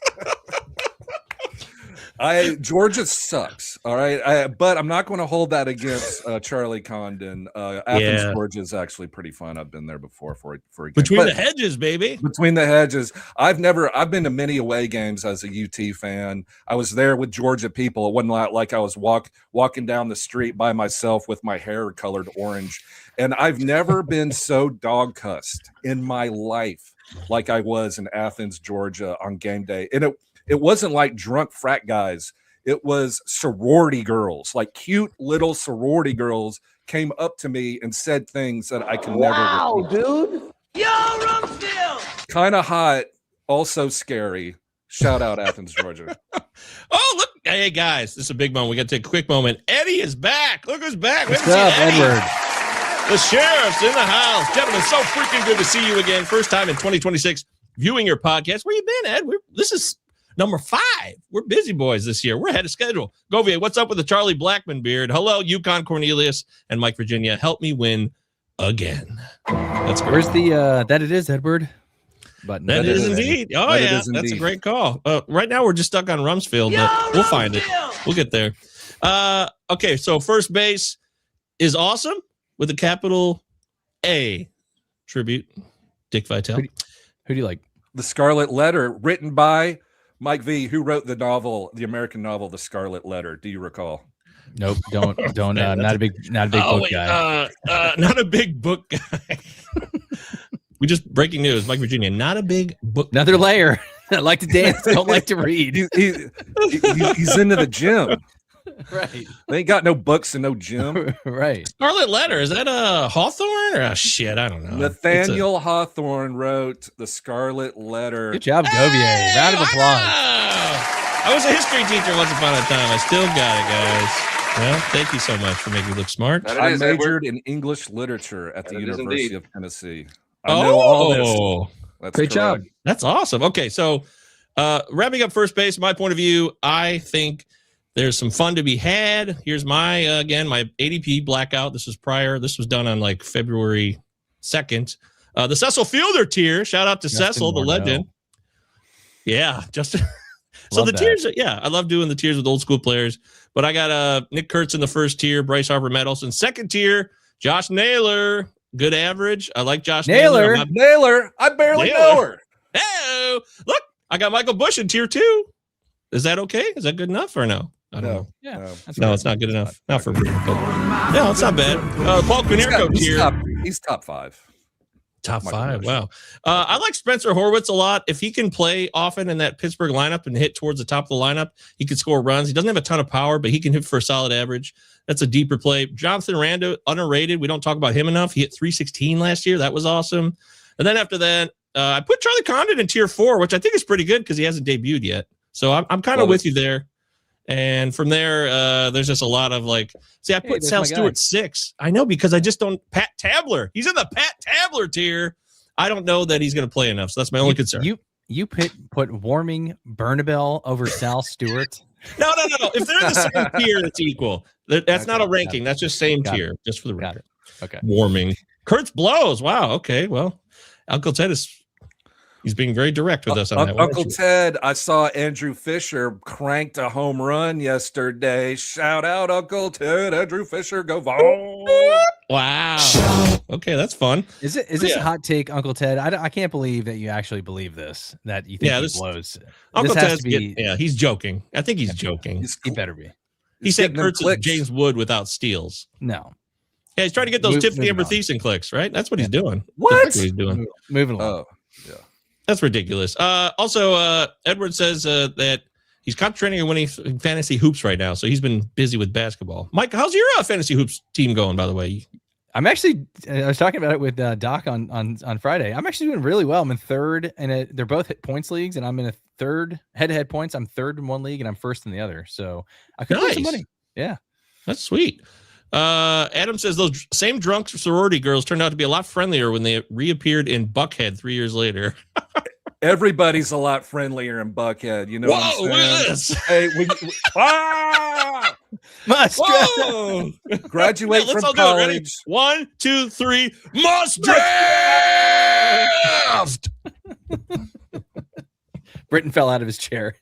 Georgia sucks. All right, but I'm not going to hold that against Charlie Condon. Athens, Georgia is actually pretty fun. I've been there before for a game. Between the hedges, baby. Between the hedges. I've been to many away games as a UT fan. I was there with Georgia people. It wasn't like I was walking down the street by myself with my hair colored orange. And I've never been so dog cussed in my life like I was in Athens, Georgia on game day. And it wasn't like drunk frat guys. It was sorority girls, like cute little sorority girls came up to me and said things that I can never repeat. Dude. Yo, Rumsfeld! Kind of hot, also scary. Shout out Athens, Georgia. Oh, look. Hey, guys, this is a big moment. We got to take a quick moment. Eddie is back. Look who's back. What's up, Edward? The sheriff's in the house. Gentlemen, so freaking good to see you again. First time in 2026 viewing your podcast. Where you been, Ed? This is number 5. We're busy boys this year. We're ahead of schedule. Govier, what's up with the Charlie Blackman beard? Hello, Yukon Cornelius and Mike Virginia. Help me win again. That's great. Where's the that it is, Edward? Button. That is indeed. Oh, yeah. That's a great call. Right now, we're just stuck on Rumsfeld, but we'll find it. We'll get there. Okay, so first base is awesome with a capital A. Tribute, Dick Vitale. Who do you like? The Scarlet Letter, written by Mike V., who wrote the novel, the American novel, The Scarlet Letter. Do you recall? Nope. Don't. Not a big book guy. Not a big book guy. We just breaking news, Mike Virginia. Not a big book. Another layer. I like to dance. Don't like to read. He's into the gym. Right. They ain't got no books and no gym. Right. Scarlet Letter. Is that a Hawthorne or shit? I don't know. Nathaniel Hawthorne wrote The Scarlet Letter. Good job, Govier. Round of applause. I was a history teacher once upon a time. I still got it, guys. Well, thank you so much for making me look smart. I majored in English literature at the University of Tennessee. I know all this. That's great job. That's awesome. Okay, so wrapping up first base, my point of view, I think there's some fun to be had. Here's my my ADP blackout. This was done on like February 2nd. The Cecil Fielder tier. Shout out to Cecil, the legend. Yeah, Justin. So the tiers, I love doing the tiers with old school players. But I got Nick Kurtz in the first tier, Bryce Harper Meadows. Second tier, Josh Naylor. Good average. I like Josh Naylor. Naylor. I barely know her. Hey, look, I got Michael Bush in tier 2. Is that okay? Is that good enough or no? I don't know. Yeah. No, it's not good enough. Not for me. No, it's not bad. Paul Quinierco tier. He's top 5. Top 5. Wow. I like Spencer Horwitz a lot. If he can play often in that Pittsburgh lineup and hit towards the top of the lineup, he can score runs. He doesn't have a ton of power, but he can hit for a solid average. That's a deeper play. Jonathan Rando, underrated. We don't talk about him enough. He hit 316 last year. That was awesome. And then after that, I put Charlie Condon in tier 4, which I think is pretty good because he hasn't debuted yet. So I'm kind of with you there. And from there, there's just a lot of I put Sal Stewart 6. I know because I just don't. Pat Tabler. He's in the Pat Tabler tier. I don't know that he's going to play enough. So that's my only concern. You put Warming Bernabel over Sal Stewart. No. If they're in the same tier, it's equal. That's not a ranking. That's just same tier, just for the record. Okay. Warming. Kurtz blows. Wow. Okay. Well, Uncle Ted he's being very direct with us on that. Uncle Ted, I saw Andrew Fisher cranked a home run yesterday. Shout out Uncle Ted, Andrew Fisher, go Vols. Wow. Okay, that's fun. Is this a hot take, Uncle Ted? I can't believe that you actually believe this. That you think he blows. Uncle Ted's he's joking. I think he's joking. He better be. He said Kurtz is James Wood without steals. No. Yeah, he's trying to get those Tiffany Amber Thiessen clicks, right? That's what he's doing. What? That's what he's doing. Moving along. Oh, yeah. That's ridiculous. Also, Edward says that he's concentrating on winning fantasy hoops right now, so he's been busy with basketball. Mike, how's your fantasy hoops team going, by the way? I was talking about it with Doc on Friday. I'm actually doing really well. I'm in third, and they're both points leagues, and I'm in a third head-to-head points. I'm third in one league, and I'm first in the other. So I could win some money. Yeah, that's sweet. Adam says those same drunk sorority girls turned out to be a lot friendlier when they reappeared in Buckhead 3 years later. Everybody's a lot friendlier in Buckhead. You know what I'm saying? Look at this. Hey, graduate from college. 1, 2, 3. Must draft. Britton fell out of his chair.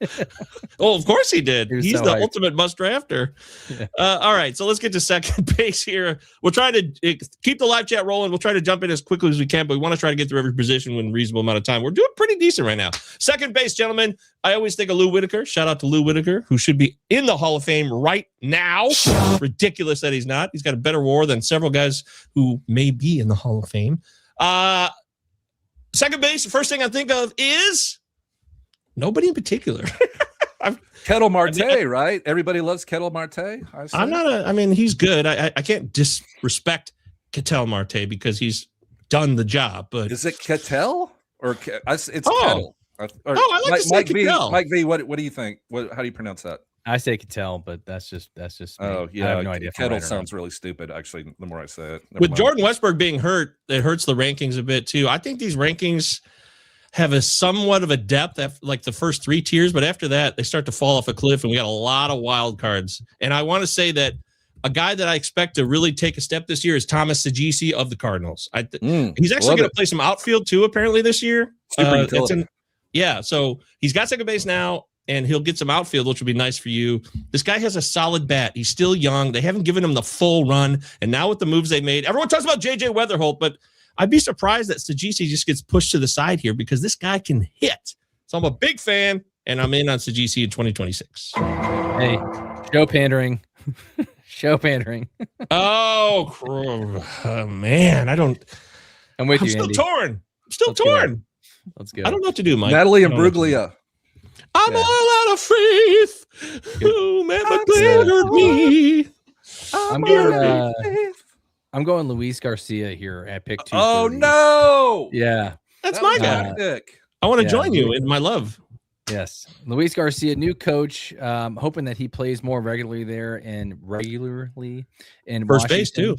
Oh, of course he did. He was He's so the hyped. ultimate must drafter. Yeah. All right, so let's get to second base here. We'll try to keep the live chat rolling. We'll try to jump in as quickly as we can, but we want to try to get through every position in a reasonable amount of time. We're doing pretty decent right now. Second base, gentlemen. I always think of Lou Whitaker. Shout out to Lou Whitaker, who should be in the Hall of Fame right now. Ridiculous that he's not. He's got a better WAR than several guys who may be in the Hall of Fame. Second base, the first thing I think of is nobody in particular. Kettle Marte, right? Everybody loves Kettle Marte. I mean, he's good. I can't disrespect Ketel Marte because he's done the job. But is it Kettle or it's Kettle? I like to say Ketel. Mike V, what do you think? How do you pronounce that? I say Ketel, but that's just me. Oh yeah, I have no idea. Kettle sounds really stupid. Actually, the more I say it, with Jordan Westberg being hurt, it hurts the rankings a bit too. I think these rankings have a somewhat of a depth at like the first 3 tiers, but after that, they start to fall off a cliff, and we got a lot of wild cards. And I want to say that a guy that I expect to really take a step this year is Thomas Saggese of the Cardinals. He's actually going to play some outfield too, apparently this year. Yeah, so he's got second base now, and he'll get some outfield, which will be nice for you. This guy has a solid bat. He's still young. They haven't given him the full run. And now with the moves they made, everyone talks about J.J. Weatherholt, but I'd be surprised that Saggese just gets pushed to the side here because this guy can hit. So I'm a big fan, and I'm in on Saggese in 2026. Hey, show pandering. Show pandering. Man. I'm with you, still Andy. torn. I'm still torn. Let's go. I don't know what to do, Mike. Natalie Imbruglia. I'm all out of faith. Whomever cleared me. I'm going Luis Garcia here at pick 2. Oh no! Yeah, that's my guy. Pick. I want to join you in my love. Yes, Luis Garcia, new coach. Hoping that he plays more regularly there and in first base too.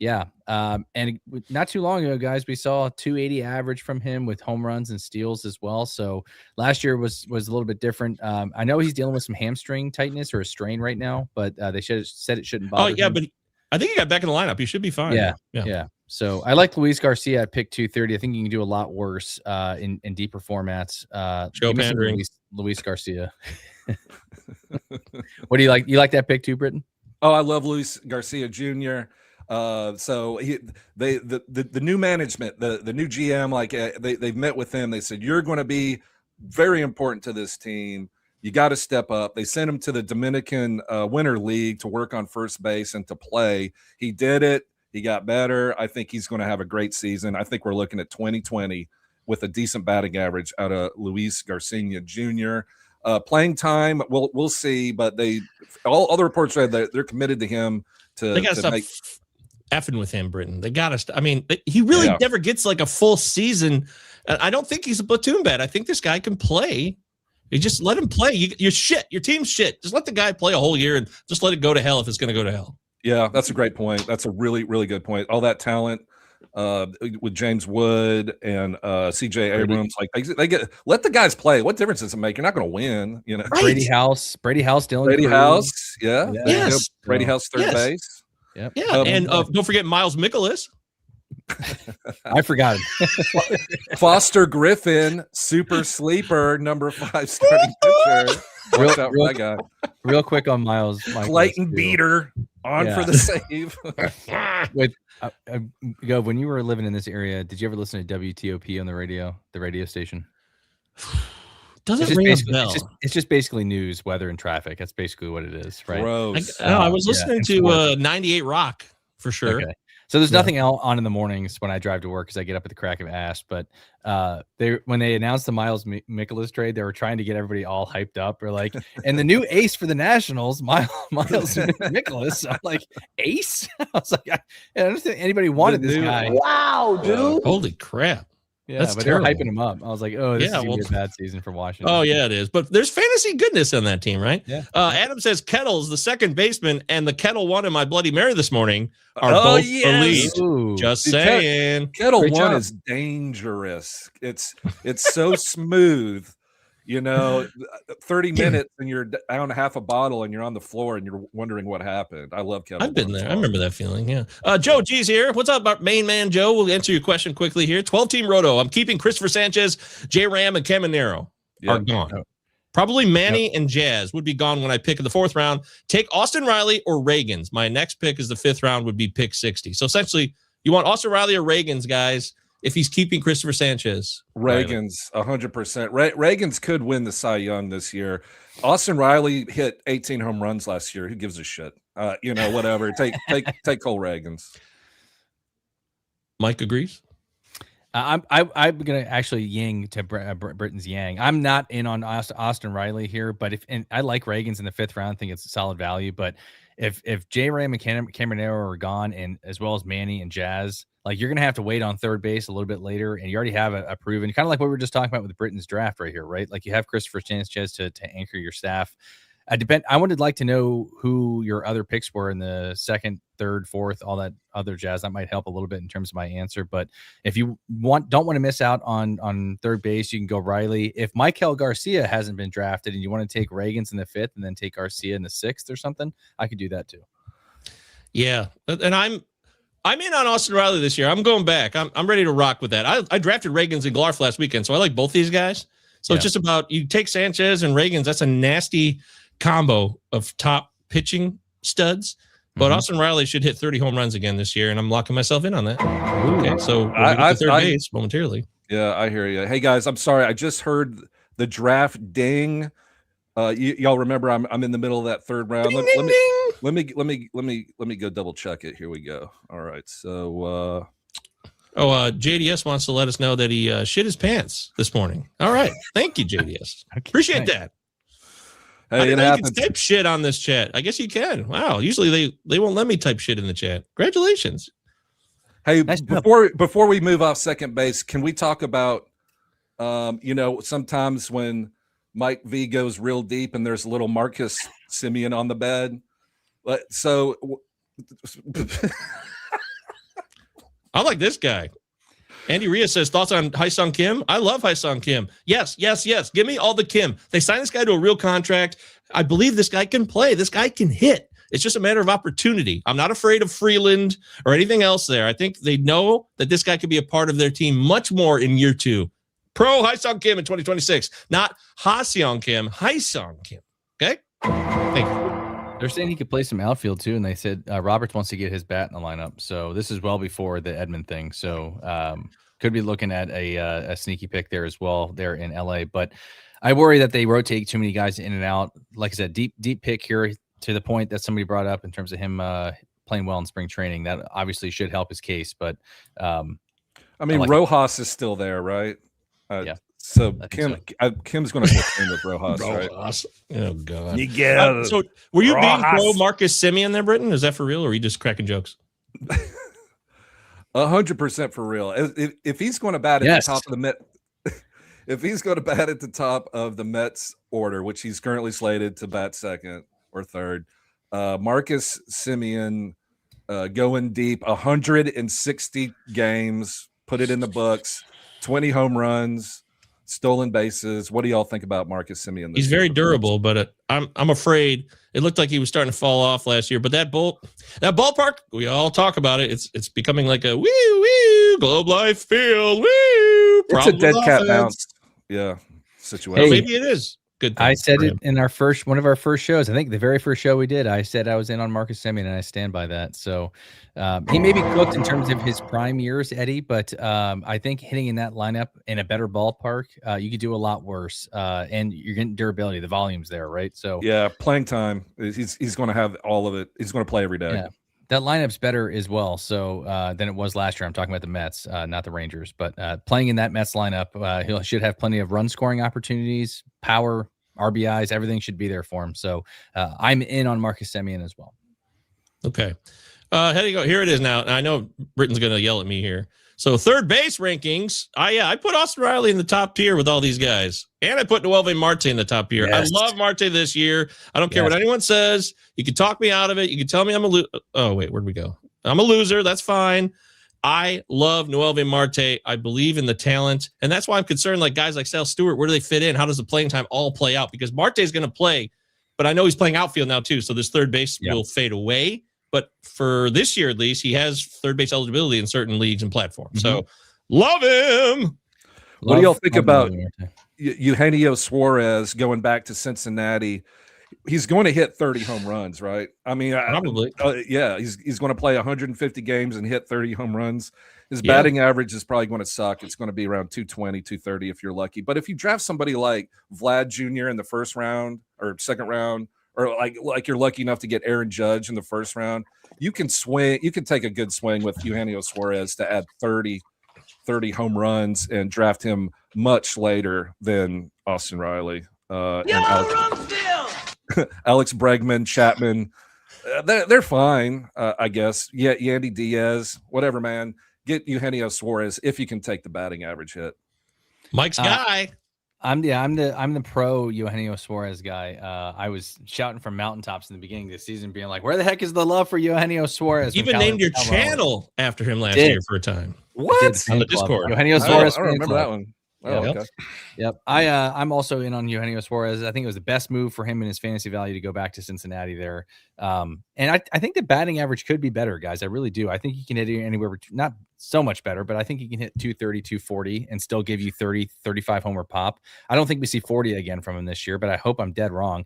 Yeah, and not too long ago, guys, we saw a 280 average from him with home runs and steals as well. So last year was a little bit different. I know he's dealing with some hamstring tightness or a strain right now, but they said it shouldn't bother. Oh yeah, him. but I think he got back in the lineup. He should be fine. Yeah. So I like Luis Garcia at pick 230. I think you can do a lot worse in deeper formats. Show pandering. Luis Garcia. What do you like? You like that pick too, Britton? Oh, I love Luis Garcia Jr. So the new management, the new GM, they've met with him. They said, you're going to be very important to this team. You got to step up. They sent him to the Dominican Winter League to work on first base and to play. He did it. He got better. I think he's going to have a great season. I think we're looking at 2020 with a decent batting average out of Luis Garcia Jr. Playing time, we'll see. But all other reports said that they're committed to him. They got to stop effing with him, Britton. They got to. He really never gets like a full season. I don't think he's a platoon bat. I think this guy can play. You just let him play. You're shit. Your team's shit. Just let the guy play a whole year and just let it go to hell if it's going to go to hell. Yeah, that's a great point. That's a really, really good point. All that talent with James Wood and C.J. Abrams, they get let the guys play. What difference does it make? You're not going to win, you know. Right. Brady House, Dylan Brady Cruz. House, yeah. Yes. Brady House, third base. Yep. Yeah, and don't forget Miles Mikolas. I forgot. Foster Griffin, super sleeper, number 5 starting pitcher. Real quick on Miles. Clayton Beater on for the save. Gov, when you were living in this area, did you ever listen to WTOP on the radio station? Doesn't ring a bell. It's just basically news, weather, and traffic. That's basically what it is, right? Gross. I was listening to 98 Rock for sure. Okay. So there's nothing on in the mornings when I drive to work because I get up at the crack of ass. But when they announced the Miles Mikolas trade, they were trying to get everybody all hyped up. Or like, and the new ace for the Nationals, Miles Mikolas. I'm like, ace? I was like, I don't think anybody wanted this guy. Wow, dude! Holy crap! Yeah, that's but terrible. They're hyping him up. I was like, oh, this is gonna be a bad season for Washington. Oh yeah, it is. But there's fantasy goodness on that team, right? Yeah. Adam says Kettle's the second baseman, and the Kettle one in my Bloody Mary this morning are both elite. Ooh. Just saying. Kettle Great one job. is dangerous. It's so smooth. You know, 30 minutes and you're down half a bottle and you're on the floor and you're wondering what happened. I love Kettle. I've been there. I remember that feeling. Yeah. Joe G's here. What's up, main man Joe? We'll answer your question quickly here. 12-team roto. I'm keeping Christopher Sanchez, J. Ram, and Caminero. are gone. Probably Manny and Jazz would be gone when I pick in the 4th round. Take Austin Riley or Reagans. My next pick is the 5th round would be pick 60. So essentially, you want Austin Riley or Reagans, guys, if he's keeping Christopher Sanchez. Reagans, 100%. Reagans could win the Cy Young this year. Austin Riley hit 18 home runs last year. Who gives a shit? Whatever. Take Cole Reagans. Mike agrees. I'm gonna actually yang to Britton's yang. I'm not in on Austin Riley here, but and I like Reagans in the 5th round. I think it's a solid value. But if J. Ray and Cameronero are gone, and as well as Manny and Jazz, like you're gonna have to wait on third base a little bit later, and you already have a proven kind of like what we were just talking about with Britton's draft right here, right? Like you have Christopher Sanchez to anchor your staff. I would like to know who your other picks were in the 2nd, 3rd, 4th, all that other jazz. That might help a little bit in terms of my answer. But if you don't want to miss out on third base, you can go Riley. If Michael Garcia hasn't been drafted and you want to take Reagans in the 5th and then take Garcia in the 6th or something, I could do that too. Yeah, and I'm in on Austin Riley this year. I'm going back. I'm ready to rock with that. I drafted Reagans and Glarf last weekend, so I like both these guys. So it's just about you take Sanchez and Reagans. That's a nasty combo of top pitching studs, but Austin Riley should hit 30 home runs again this year, and I'm locking myself in on that. Okay, so I third base momentarily. Yeah, I hear you. Hey guys, I'm sorry. I just heard the draft ding. Y'all remember I'm in the middle of that 3rd round. Let me go double check it. Here we go. All right, so JDS wants to let us know that he shit his pants this morning. All right, thank you, JDS. Appreciate that. Hey, I didn't know you can type shit on this chat. I guess you can. Wow. Usually they won't let me type shit in the chat. Congratulations. Hey, before we move off second base, can we talk about sometimes when Mike V goes real deep and there's a little Marcus Semien on the bed. So I like this guy. Andy Rhea says, thoughts on Hyesung Kim? I love Hyesung Kim. Yes. Give me all the Kim. They signed this guy to a real contract. I believe this guy can play. This guy can hit. It's just a matter of opportunity. I'm not afraid of Freeland or anything else there. I think they know that this guy could be a part of their team much more in year 2. Pro Hyesung Kim in 2026. Not Ha-seong Kim, Hyesung Kim. Okay? Thank you. They're saying he could play some outfield too, and they said Roberts wants to get his bat in the lineup. So this is well before the Edmund thing. So could be looking at a sneaky pick there as well there in LA. But I worry that they rotate too many guys in and out. Like I said, deep pick here to the point that somebody brought up in terms of him playing well in spring training. That obviously should help his case. But Rojas is still there, right? Yeah. So Kim's going to get in with Rojas, right? Oh God! So were you being pro Marcus Semien there, Britton? Is that for real, or are you just cracking jokes? 100% for real. If he's going to bat at the top of the Met, if he's going to bat at the top of the Mets order, which he's currently slated to bat 2nd or 3rd, Marcus Semien going deep, 160 games, put it in the books, 20 home runs. Stolen bases. What do y'all think about Marcus Semien? He's very durable, but I'm afraid it looked like he was starting to fall off last year. But that ballpark, we all talk about it. It's becoming like a woo Globe Life Field woo. It's a dead cat bounce. Yeah, situation. Maybe it is. Good thing. I said it in one of our first shows. I think the very first show we did. I said I was in on Marcus Semien, and I stand by that. So he may be cooked in terms of his prime years, Eddie, but I think hitting in that lineup in a better ballpark, you could do a lot worse. And you're getting durability. The volume's there, right? So yeah, playing time. He's going to have all of it. He's going to play every day. Yeah. That lineup's better as well. So than it was last year. I'm talking about the Mets, not the Rangers. But playing in that Mets lineup, he should have plenty of run scoring opportunities, power, RBIs, everything should be there for him. So I'm in on Marcus Semien as well. Okay. How do you go? Here it is now. I know Britton's going to yell at me here. So third base rankings. I put Austin Riley in the top tier with all these guys. And I put Noelvi Marte in the top tier. Yes. I love Marte this year. I don't care what anyone says. You can talk me out of it. You can tell me I'm a loser. Oh, wait, where'd we go? I'm a loser. That's fine. I love Noelvi Marte. I believe in the talent. And that's why I'm concerned, like guys like Sal Stewart, where do they fit in? How does the playing time all play out? Because Marte is going to play, but I know he's playing outfield now too. So this third base will fade away. But for this year, at least, he has third base eligibility in certain leagues and platforms. So love him. What do y'all think about Eugenio Suarez going back to Cincinnati, he's going to hit 30 home runs, right? I mean, Probably. Yeah, he's going to play 150 games and hit 30 home runs. His Yeah. batting average is probably going to suck. It's going to be around 220, 230 if you're lucky. But if you draft somebody like Vlad Jr. in the first round or second round, or like you're lucky enough to get Aaron Judge in the first round, you can swing. You can take a good swing with Eugenio Suarez to add 30 home runs and draft him much later than Austin Riley and Alex Bregman, Chapman. They're fine, I guess. Yeah, Yandy Diaz, whatever, man. Get Eugenio Suarez if you can take the batting average hit. Mike's guy. I'm the pro Eugenio Suarez guy. I was shouting from mountaintops in the beginning of the season, being like, "Where the heck is the love for Eugenio Suarez?" You even named your channel after him last year for a time. What? On the Discord. Eugenio Suarez. I don't remember that one. Oh, Yep. okay. Yep. I'm also in on Eugenio Suarez. I think it was the best move for him in his fantasy value to go back to Cincinnati there. And I think the batting average could be better, guys. I really do. I think he can hit anywhere between, not so much better, but I think he can hit 230, 240 and still give you 30, 35 homer pop. I don't think we see 40 again from him this year, but I hope I'm dead wrong.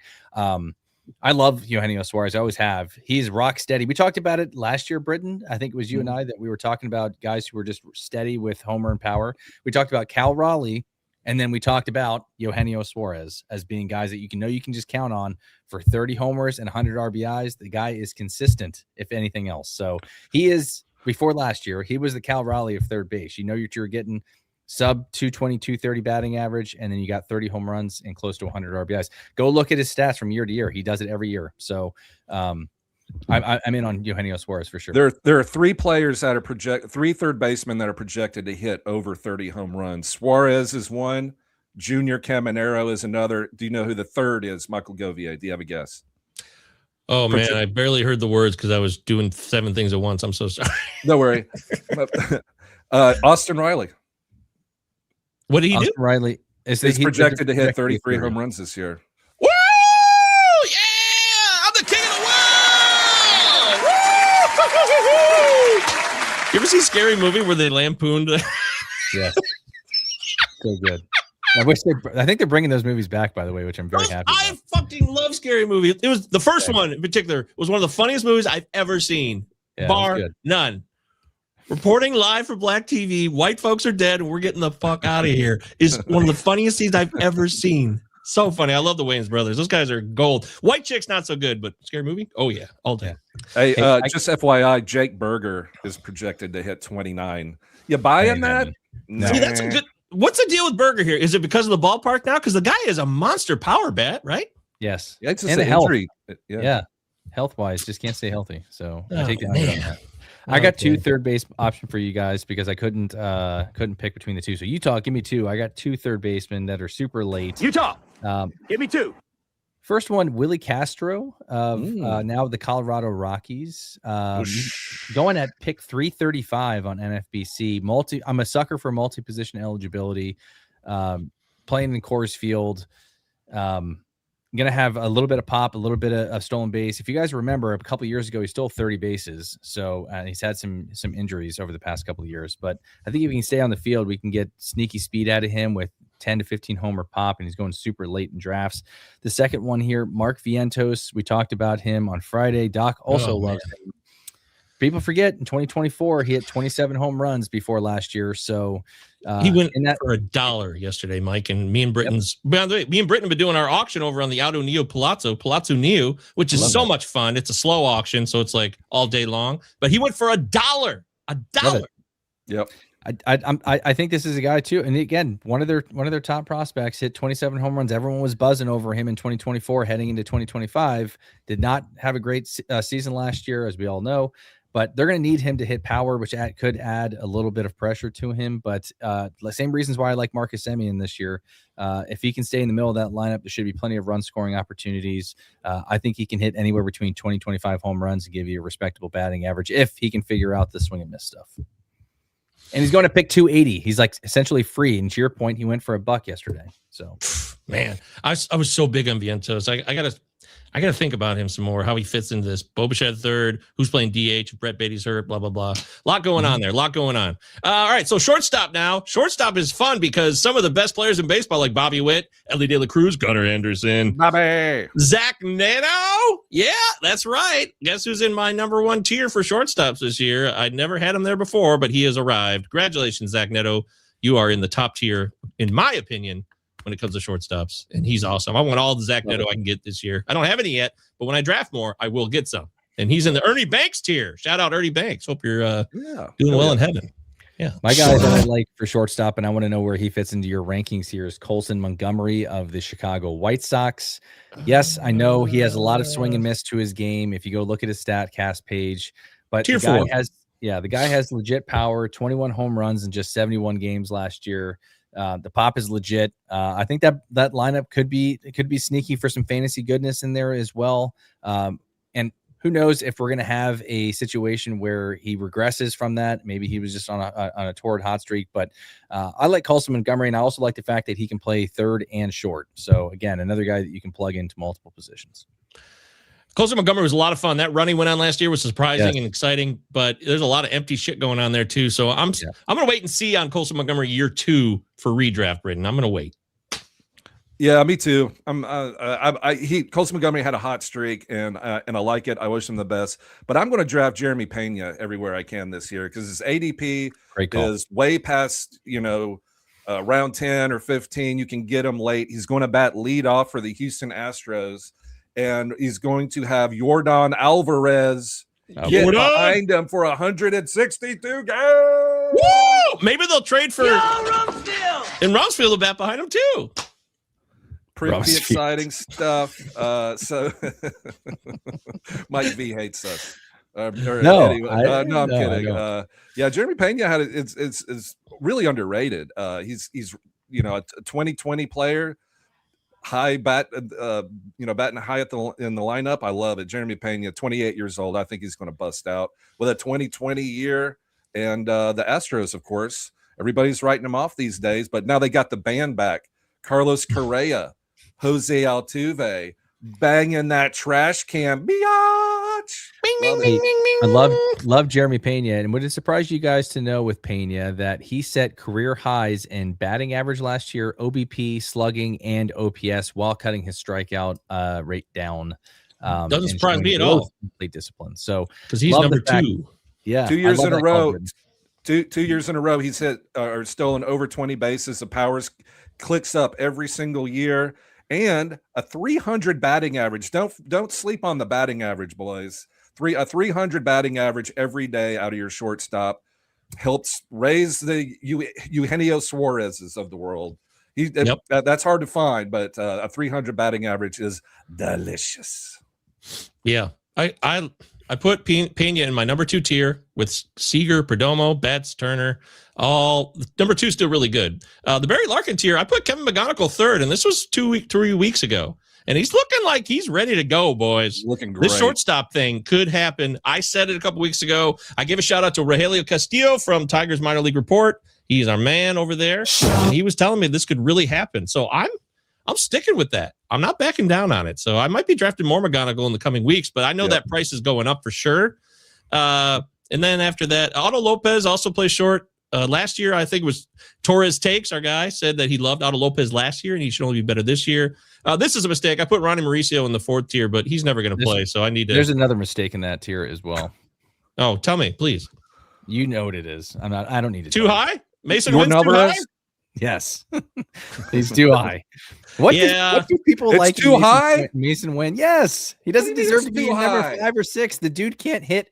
I love Eugenio Suarez. I always have. He's rock steady. We talked about it last year, Britton. I think it was you and I that we were talking about guys who were just steady with homer and power. We talked about Cal Raleigh, and then we talked about Eugenio Suarez as being guys that you can just count on for 30 homers and 100 RBIs. The guy is consistent, if anything else. So he is, before last year, he was the Cal Raleigh of third base. You know you're getting sub 220, 230 batting average, and then you got 30 home runs and close to 100 RBIs. Go look at his stats from year to year. He does it every year. So I'm in on Eugenio Suarez for sure. There are three players that are three third basemen that are projected to hit over 30 home runs. Suarez is one. Junior Caminero is another. Do you know who the third is? Michael Govier. Do you have a guess? Oh, man, I barely heard the words because I was doing 7 things at once. I'm so sorry. Don't worry. Austin Riley. What did he Austin do? Riley He's projected to hit 33 home runs this year. Woo! Yeah! I'm the king of the world! Woo! You ever see Scary Movie where they lampooned? Yes. So good. I think they're bringing those movies back, by the way, which I'm very happy about. I fucking love Scary Movie. It was the first one in particular. It was one of the funniest movies I've ever seen. Yeah, bar none. Reporting live for Black TV. White folks are dead, and we're getting the fuck out of here. Is one of the funniest scenes I've ever seen. So funny. I love the Wayans brothers. Those guys are gold. White Chick's not so good, but Scary Movie? Oh, yeah. All day. Hey, just FYI, Jake Berger is projected to hit 29. You buying that? No. See, that's a good. What's the deal with Berger here? Is it because of the ballpark now? Because the guy is a monster power bat, right? Yes. Yeah, it's just and an health. injury. Yeah. Health-wise, just can't stay healthy. So I take that. Man. I got 2 third base option for you guys because I couldn't pick between the 2. So Utah, give me 2. I got 2 third basemen that are super late. Utah, give me 2. First one, Willie Castro of now the Colorado Rockies, going at pick 335 on NFBC. I'm a sucker for multi-position eligibility. Playing in Coors Field. Going to have a little bit of pop, a little bit of stolen base. If you guys remember, a couple of years ago, he stole 30 bases. So he's had some injuries over the past couple of years. But I think if he can stay on the field, we can get sneaky speed out of him with 10 to 15 homer pop, and he's going super late in drafts. The second one here, Mark Vientos. We talked about him on Friday. Doc also loves him. People forget in 2024 he hit 27 home runs before last year. So he went for $1 yesterday, Mike. And me and Britton's by the way, me and Britton have been doing our auction over on the Auto Neo Pallazzo Neo, which is so much fun. It's a slow auction, so it's like all day long. But he went for $1. $1. Yep. I think this is a guy too. And again, one of their top prospects hit 27 home runs. Everyone was buzzing over him in 2024, heading into 2025. Did not have a great season last year, as we all know. But they're going to need him to hit power, which could add a little bit of pressure to him. But the same reasons why I like Marcus Semien this year. If he can stay in the middle of that lineup, there should be plenty of run scoring opportunities. I think he can hit anywhere between 20, 25 home runs and give you a respectable batting average if he can figure out the swing and miss stuff. And he's going to pick 280. He's like essentially free. And to your point, he went for $1 yesterday. So, man, I was so big on Vientos. I got to think about him some more, how he fits into this. Boba third, who's playing DH, Brett Beatty's hurt, blah, blah, blah. A lot going on there, a lot going on. All right, so shortstop now. Shortstop is fun because some of the best players in baseball, like Bobby Witt, Ellie De La Cruz, Gunnar Anderson, Bobby, Zach Neto. Yeah, that's right. Guess who's in my number one tier for shortstops this year? I never had him there before, but he has arrived. Congratulations, Zach Neto. You are in the top tier, in my opinion, when it comes to shortstops, and he's awesome. I want all the Zach Neto I can get this year. I don't have any yet, but when I draft more, I will get some. And he's in the Ernie Banks tier. Shout out Ernie Banks. Hope you're doing well in heaven. Yeah, my guy that I like for shortstop, and I want to know where he fits into your rankings here, is Colson Montgomery of the Chicago White Sox. Yes, I know he has a lot of swing and miss to his game. If you go look at his StatCast page, but tier 4 the guy has legit power. 21 home runs in just 71 games last year. The pop is legit. I think that lineup could be sneaky for some fantasy goodness in there as well. And who knows if we're going to have a situation where he regresses from that. Maybe he was just on a torrid hot streak. But I like Colson Montgomery, and I also like the fact that he can play third and short. So again, another guy that you can plug into multiple positions. Colson Montgomery was a lot of fun. That run he went on last year was surprising and exciting, but there's a lot of empty shit going on there too. So I'm going to wait and see on Colson Montgomery year 2 for redraft, Britton. I'm going to wait. Yeah, me too. Colson Montgomery had a hot streak, and I like it. I wish him the best. But I'm going to draft Jeremy Pena everywhere I can this year because his ADP is way past round 10 or 15. You can get him late. He's going to bat lead off for the Houston Astros. And he's going to have Yordan Alvarez get behind him for 162 games. Woo! Maybe they'll trade for Rumsfeld. And Rumsfeld will bat behind him too. Pretty exciting stuff. So Mike V hates us. I'm kidding. Jeremy Pena is really underrated. He's a 2020 player. High batting high in the lineup. I love it. Jeremy Pena, 28 years old. I think he's going to bust out with a 2020 year. And the Astros, of course, everybody's writing them off these days, but now they got the band back. Carlos Correa, Jose Altuve, banging that trash can. Biatch. I love Jeremy Pena, and would it surprise you guys to know with Pena that he set career highs in batting average last year, OBP, slugging, and OPS while cutting his strikeout rate down. Doesn't surprise me at all. Complete discipline. So because he's number 2. 2 years in a row. 2 years in a row, he's hit or stolen over 20 bases. The powers clicks up every single year, and a 300 batting average. Don't sleep on the batting average, boys. A 300 batting average every day out of your shortstop helps raise the Eugenio Suarez's of the world. That's hard to find, but a 300 batting average is delicious. Yeah, I put Pena in my number 2 tier with Seager, Perdomo, Betts, Turner. All number 2 still really good. The Barry Larkin tier, I put Kevin McGonigal 3rd, and this was 3 weeks ago. And he's looking like he's ready to go, boys. Looking great. This shortstop thing could happen. I said it a couple weeks ago. I gave a shout out to Rogelio Castillo from Tigers Minor League Report. He's our man over there. And he was telling me this could really happen. So I'm sticking with that. I'm not backing down on it. So I might be drafting more McGonigal in the coming weeks, but I know that price is going up for sure. And then after that, Otto Lopez also plays short. Last year, I think it was Torres Takes, our guy, said that he loved Otto Lopez last year and he should only be better this year. This is a mistake. I put Ronnie Mauricio in the 4th tier, but he's never going to play, so I need to. There's another mistake in that tier as well. Oh, tell me, please. You know what it is. I don't need to. Too high? Mason Wynn's too high? Yes. He's too high. What do people like? Too high? Mason Wynn. Yes. He doesn't deserve to be number 5 or 6. The dude can't hit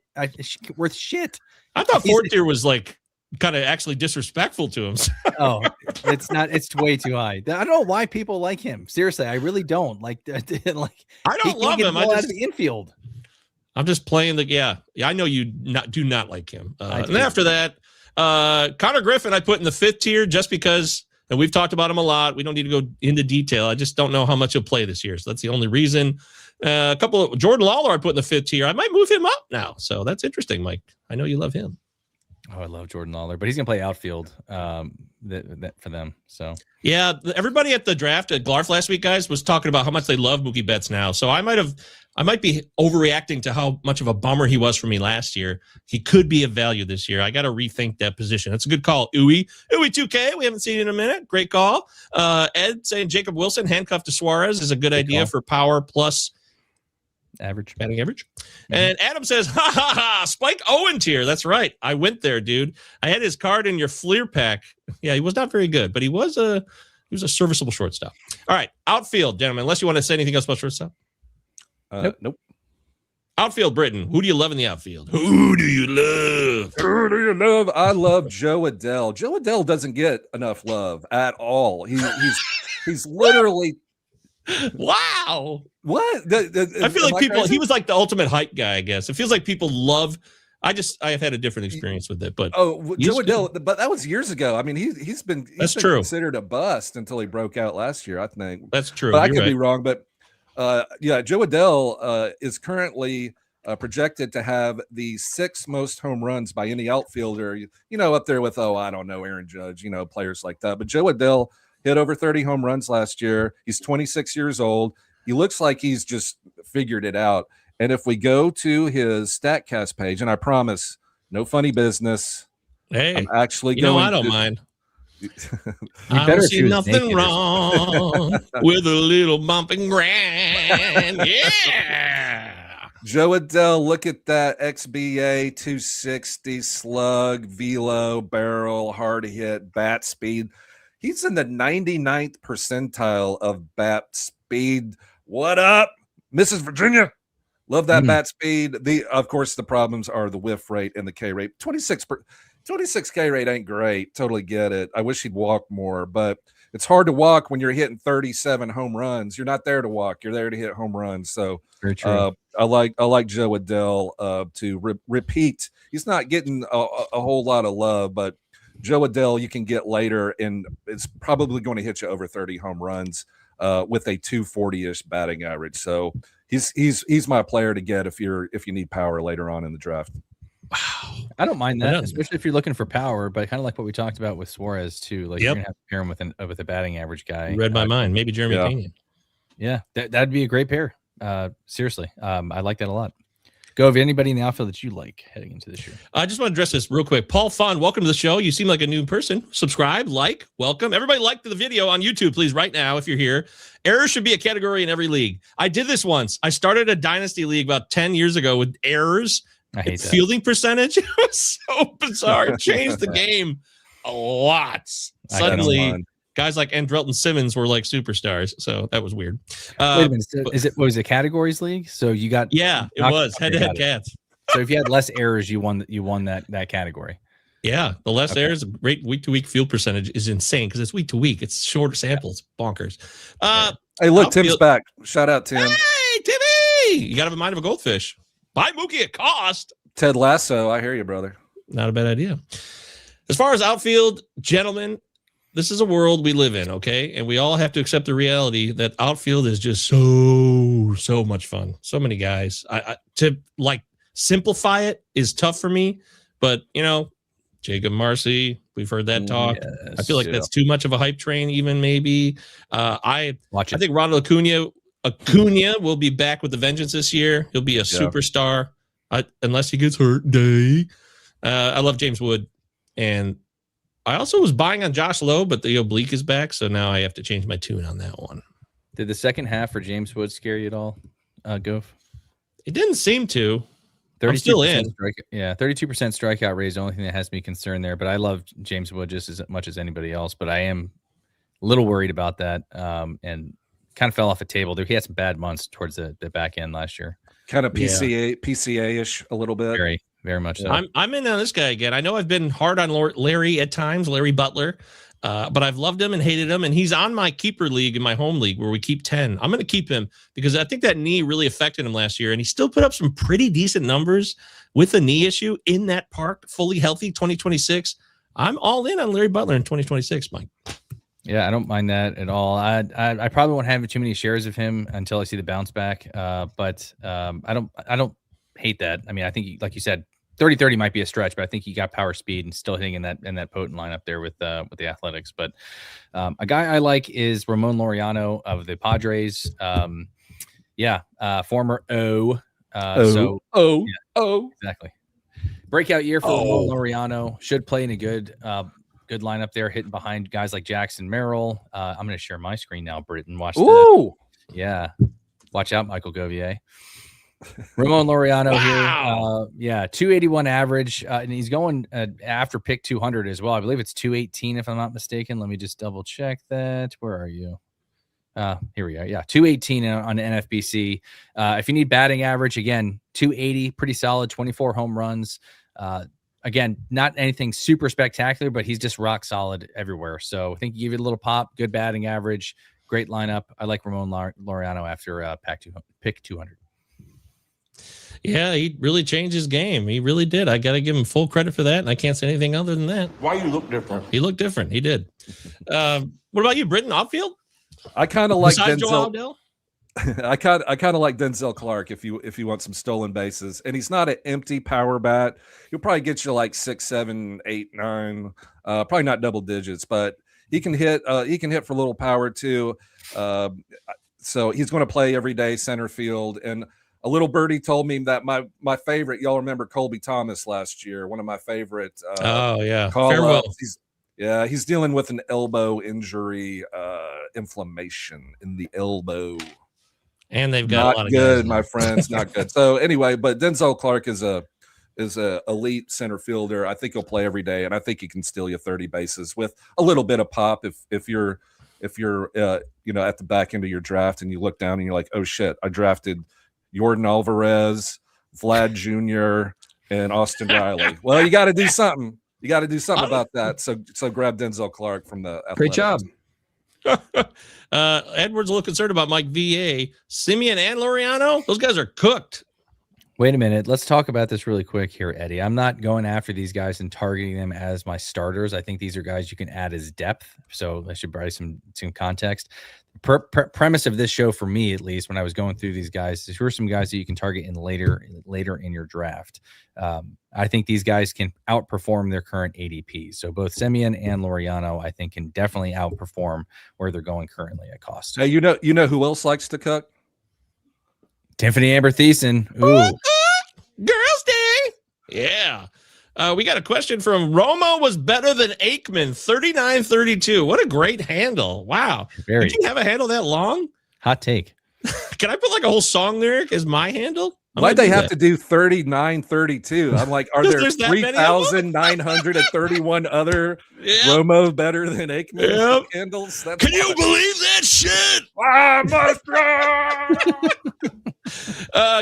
worth shit. I thought 4th tier was like kind of actually disrespectful to him. Oh, it's not. It's way too high. I don't know why people like him. Seriously, I really don't like. I don't love him. Out of the infield. I'm just playing the. I know you do not like him. And then after that, Connor Griffin, I put in the 5th tier just because, and we've talked about him a lot. We don't need to go into detail. I just don't know how much he'll play this year, so that's the only reason. A couple of Jordan Lawler, I put in the 5th tier. I might move him up now, so that's interesting, Mike. I know you love him. Oh, I love Jordan Lawler, but he's gonna play outfield. that for them. So yeah, everybody at the draft at Glarf last week, guys, was talking about how much they love Mookie Betts now. So I might be overreacting to how much of a bummer he was for me last year. He could be of value this year. I got to rethink that position. That's a good call. Uwe 2K. We haven't seen it in a minute. Great call. Ed saying Jacob Wilson handcuffed to Suarez is a good idea for power plus batting average. And Adam says, ha ha ha, Spike Owen tier. That's right. I went there, dude. I had his card in your Fleer pack. Yeah, he was not very good, but he was a serviceable shortstop. All right, outfield, gentlemen. Unless you want to say anything else about shortstop. Nope. Outfield, Britton. Who do you love in the outfield? Who do you love? Who do you love? I love Joe Adell. Joe Adell doesn't get enough love at all. He's literally. Wow. What? I feel like people. He was like the ultimate hype guy. I guess it feels like people love. I have had a different experience with it, but Joe Adell. But that was years ago. I mean, he's been considered a bust until he broke out last year. I think that's true. But I could be wrong. But Joe Adell is currently projected to have the 6th most home runs by any outfielder. Up there with I don't know, Aaron Judge. Players like that. But Joe Adell hit over 30 home runs last year. He's 26 years old. He looks like he's just figured it out. And if we go to his StatCast page, and I promise, no funny business. Hey, I'm actually going. I don't mind. I don't see nothing wrong with a little bumping grand. Yeah. Joe Adell, look at that XBA 260 slug, velo, barrel, hard hit, bat speed. He's in the 99th percentile of bat speed. What up, Mrs. Virginia? Love that bat speed. Of course, the problems are the whiff rate and the K rate. 26 K rate ain't great. Totally get it. I wish he'd walk more, but it's hard to walk when you're hitting 37 home runs. You're not there to walk. You're there to hit home runs. So very true. I like Joe Adell to repeat. He's not getting a whole lot of love, but Joe Adell you can get later, and it's probably going to hit you over 30 home runs with a 240-ish batting average. So he's my player to get if you need power later on in the draft. Wow, I don't mind that, especially if you're looking for power. But kind of like what we talked about with Suarez too. Like you're gonna have to pair him with a batting average guy. Read my mind. Maybe Jeremy Pena. Yeah, that'd be a great pair. Seriously, I like that a lot. Go of anybody in the outfield that you like heading into this year. I just want to address this real quick. Paul Fun, welcome to the show. You seem like a new person. Subscribe, like, welcome. Everybody like the video on YouTube, please, right now, if you're here. Errors should be a category in every league. I did this once. I started a dynasty league about 10 years ago with errors. I hate that. Fielding percentage. It was so bizarre. It changed the game a lot. Suddenly, guys like Andrelton Simmons were like superstars. So that was weird. Wait a minute. Was it categories league? So you got it was head-to-head cats. So if you had less errors, you won that category. Yeah, the less errors, great week-to-week field percentage is insane because it's week-to-week. It's shorter samples, bonkers. Hey, look, Tim's back. Shout out, Tim. Hey, Timmy! You got to have a mind of a goldfish. Buy Mookie at cost. Ted Lasso, I hear you, brother. Not a bad idea. As far as outfield, gentlemen, this is a world we live in, okay? And we all have to accept the reality that outfield is just so much fun. So many guys. To simplify it is tough for me, but Jacob Marcy, we've heard that talk. Yes, I feel like that's too much of a hype train, even maybe. I think Ronald Acuna will be back with the vengeance this year. He'll be a superstar unless he gets hurt. I love James Wood. And I also was buying on Josh Lowe, but the oblique is back. So now I have to change my tune on that one. Did the second half for James Wood scare you at all, Gove? It didn't seem to. I'm still in. 32% strikeout rate is the only thing that has me concerned there. But I love James Wood just as much as anybody else. But I am a little worried about that. And kind of fell off a table there. He had some bad months towards the back end last year. Kind of PCA-ish a little bit. Very, very much so. I'm in on this guy again. I know I've been hard on Larry at times, Larry Butler, but I've loved him and hated him. And he's on my keeper league in my home league where we keep 10. I'm going to keep him because I think that knee really affected him last year. And he still put up some pretty decent numbers with a knee issue in that park, fully healthy 2026. I'm all in on Larry Butler in 2026, Mike. Yeah, I don't mind that at all. I probably won't have too many shares of him until I see the bounce back. But I don't hate that. I mean, I think, like you said, 30-30 might be a stretch, but I think he got power, speed, and still hitting in that potent lineup there with the Athletics. But a guy I like is Ramon Laureano of the Padres. Former O. Exactly. Breakout year for Ramon Laureano. Should play in a good lineup there, hitting behind guys like Jackson Merrill. I'm going to share my screen now, Britton. Watch this. Yeah. Watch out, Michael Govier. Ramon Laureano here. 281 average. And he's going after pick 200 as well. I believe it's 218 if I'm not mistaken. Let me just double check that. Where are you? Here we are. Yeah, 218 on NFBC. If you need batting average, again, 280, pretty solid, 24 home runs. Again, not anything super spectacular, but he's just rock solid everywhere. So I think you give it a little pop, good batting average, great lineup. I like Ramon Laureano after pick 200. Yeah, he really changed his game. He really did. I got to give him full credit for that, and I can't say anything other than that. Why you look different? He looked different. He did. What about you, Britton? Outfield? I kind of like Besides Joel Denzel. Adele? I kind of like Denzel Clark if you want some stolen bases, and he's not an empty power bat. He'll probably get you like 6, 7, 8, 9, probably not double digits, but he can hit. He can hit for a little power too. So he's going to play every day center field. And a little birdie told me that my favorite. Y'all remember Colby Thomas last year? One of my favorite. Farewell. He's dealing with an elbow injury, inflammation in the elbow. And they've got not a lot of good, guys my friends, not good. So anyway, but Denzel Clark is a elite center fielder. I think he'll play every day, and I think he can steal you 30 bases with a little bit of pop. If you're at the back end of your draft and you look down and you're like, oh shit, I drafted Jordan Alvarez, Vlad Jr., and Austin Riley. Well, you got to do something. You got to do something about that. So grab Denzel Clark from the Athletics. Great job. Edward's a little concerned about Mike VA. Simeon and Laureano, those guys are cooked. Wait a minute. Let's talk about this really quick here, Eddie. I'm not going after these guys and targeting them as my starters. I think these are guys you can add as depth. So I should provide some context. Premise of this show, for me at least, when I was going through these guys, is who are some guys that you can target in later in your draft. I think these guys can outperform their current ADP. So both Simeon and Laureano, I think, can definitely outperform where they're going currently at cost. Hey, you know who else likes to cook? Tiffany Amber Thiessen. Ooh. Girls' Day. Yeah. We got a question from Romo was better than Aikman, 39-32. What a great handle. Wow. Did you have a handle that long? Hot take. Can I put like a whole song lyric as my handle? Why'd they have to do 39-32? I'm like, are there 3,931 other Romo better than Aikman handles? Can you believe that shit?